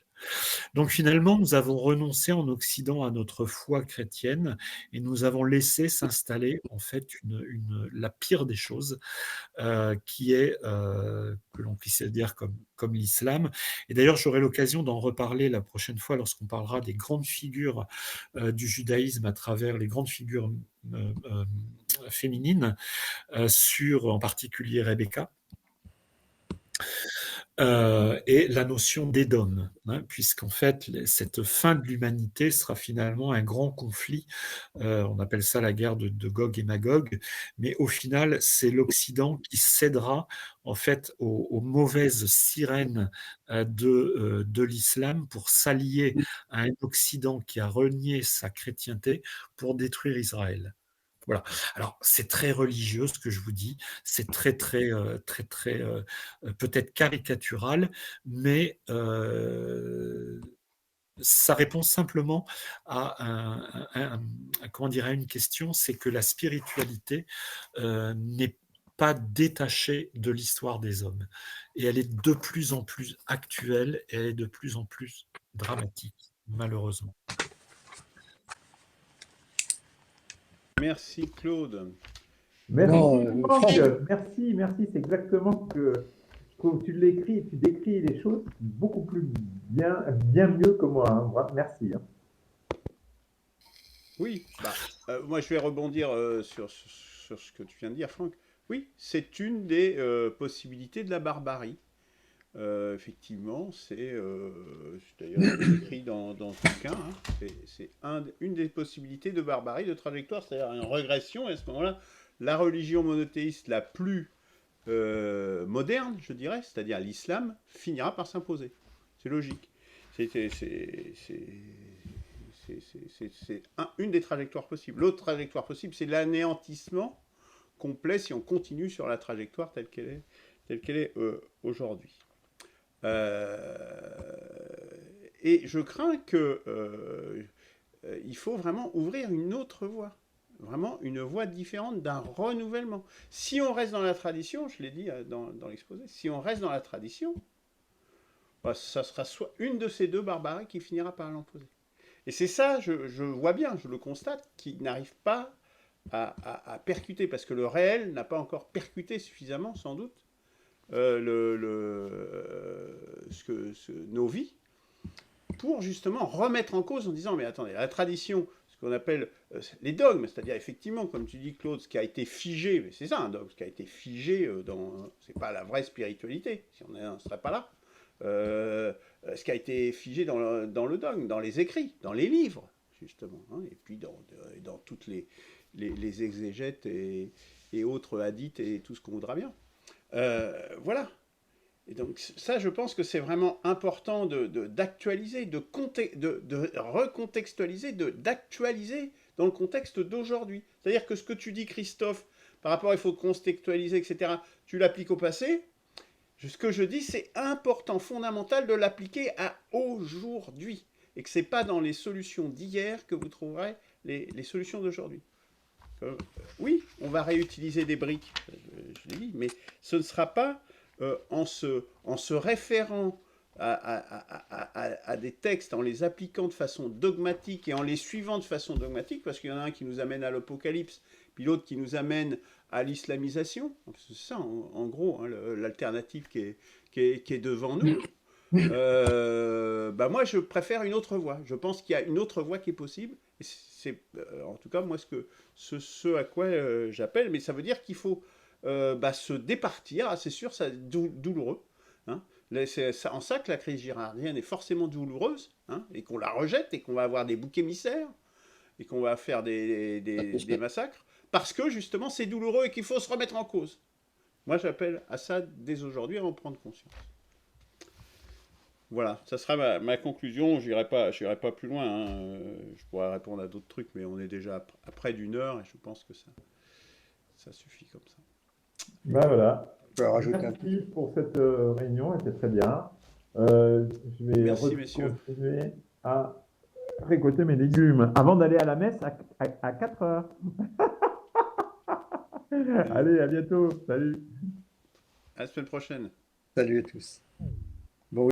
Donc finalement, nous avons renoncé en Occident à notre foi chrétienne, et nous avons laissé s'installer en fait la pire des choses, qui est, que l'on puisse dire comme l'islam. Et d'ailleurs, j'aurai l'occasion d'en reparler la prochaine fois lorsqu'on parlera des grandes figures du judaïsme à travers les grandes figures féminines, sur en particulier Rebecca. et la notion d'Édom, hein, puisqu'en fait, cette fin de l'humanité sera finalement un grand conflit. On appelle ça la guerre de Gog et Magog, mais au final, c'est l'Occident qui cédera en fait aux mauvaises sirènes de l'islam pour s'allier à un Occident qui a renié sa chrétienté pour détruire Israël. Voilà. Alors, c'est très religieux ce que je vous dis, c'est peut-être caricatural, mais ça répond simplement à, comment dire, à une question, c'est que la spiritualité n'est pas détachée de l'histoire des hommes. Et elle est de plus en plus actuelle et elle est de plus en plus dramatique, malheureusement. Merci Claude. Merci, Non, Franck. Franck, Merci. C'est exactement ce que je trouve. Tu l'écris, tu décris les choses beaucoup plus bien mieux que moi, hein. Merci, hein. Oui, moi je vais rebondir sur ce que tu viens de dire, Franck. Oui, c'est une des possibilités de la barbarie. Effectivement, d'ailleurs c'est écrit dans ce bouquin, hein, une des possibilités de barbarie, de trajectoire, c'est-à-dire une régression, et à ce moment-là, la religion monothéiste la plus moderne, je dirais, c'est-à-dire l'islam, finira par s'imposer. C'est logique. C'est une des trajectoires possibles. L'autre trajectoire possible, c'est l'anéantissement complet si on continue sur la trajectoire telle qu'elle est aujourd'hui. Et je crains il faut vraiment ouvrir une autre voie, vraiment une voie différente d'un renouvellement. Si on reste dans la tradition, je l'ai dit dans l'exposé, si on reste dans la tradition, ça sera soit une de ces deux barbaries qui finira par l'imposer. Et c'est ça, je vois bien, je le constate, qui n'arrive pas à percuter, parce que le réel n'a pas encore percuté suffisamment, sans doute, nos vies, pour justement remettre en cause en disant, mais attendez, la tradition, ce qu'on appelle les dogmes, c'est-à-dire effectivement, comme tu dis Claude, ce qui a été figé, mais c'est ça un dogme, ce qui a été figé c'est pas la vraie spiritualité, si on ne serait pas là, ce qui a été figé dans le dogme, dans les écrits, dans les livres, justement, hein, et puis dans toutes les exégètes et autres hadiths et tout ce qu'on voudra bien. Voilà. Et donc ça, je pense que c'est vraiment important d'actualiser, de recontextualiser, d'actualiser dans le contexte d'aujourd'hui. C'est-à-dire que ce que tu dis, Christophe, par rapport, il faut contextualiser, etc., tu l'appliques au passé. Ce que je dis, c'est important, fondamental de l'appliquer à aujourd'hui. Et que ce n'est pas dans les solutions d'hier que vous trouverez les solutions d'aujourd'hui. Oui, on va réutiliser des briques, je l'ai dit, mais ce ne sera pas en se référant à des textes, en les appliquant de façon dogmatique et en les suivant de façon dogmatique, parce qu'il y en a un qui nous amène à l'apocalypse, puis l'autre qui nous amène à l'islamisation. C'est ça, en gros, hein, l'alternative qui est devant nous. Moi, je préfère une autre voie. Je pense qu'il y a une autre voie qui est possible. Et c'est en tout cas, moi, ce à quoi j'appelle. Mais ça veut dire qu'il faut se départir. Ah, c'est sûr, c'est douloureux. Hein. C'est en ça que la crise girardienne est forcément douloureuse, hein, et qu'on la rejette, et qu'on va avoir des boucs émissaires, et qu'on va faire des massacres, parce que justement, c'est douloureux et qu'il faut se remettre en cause. Moi, j'appelle à ça dès aujourd'hui à en prendre conscience. Voilà, ça sera ma conclusion. Je n'irai pas plus loin, hein. Je pourrais répondre à d'autres trucs, mais on est déjà à près d'une heure et je pense que ça suffit comme ça. Ben voilà. je peux rajouter un peu. Merci pour cette réunion, elle était très bien. Je vais Merci, messieurs. continuer à récolter mes légumes avant d'aller à la messe à 4 heures. Allez, à bientôt. Salut. À la semaine prochaine. Salut à tous.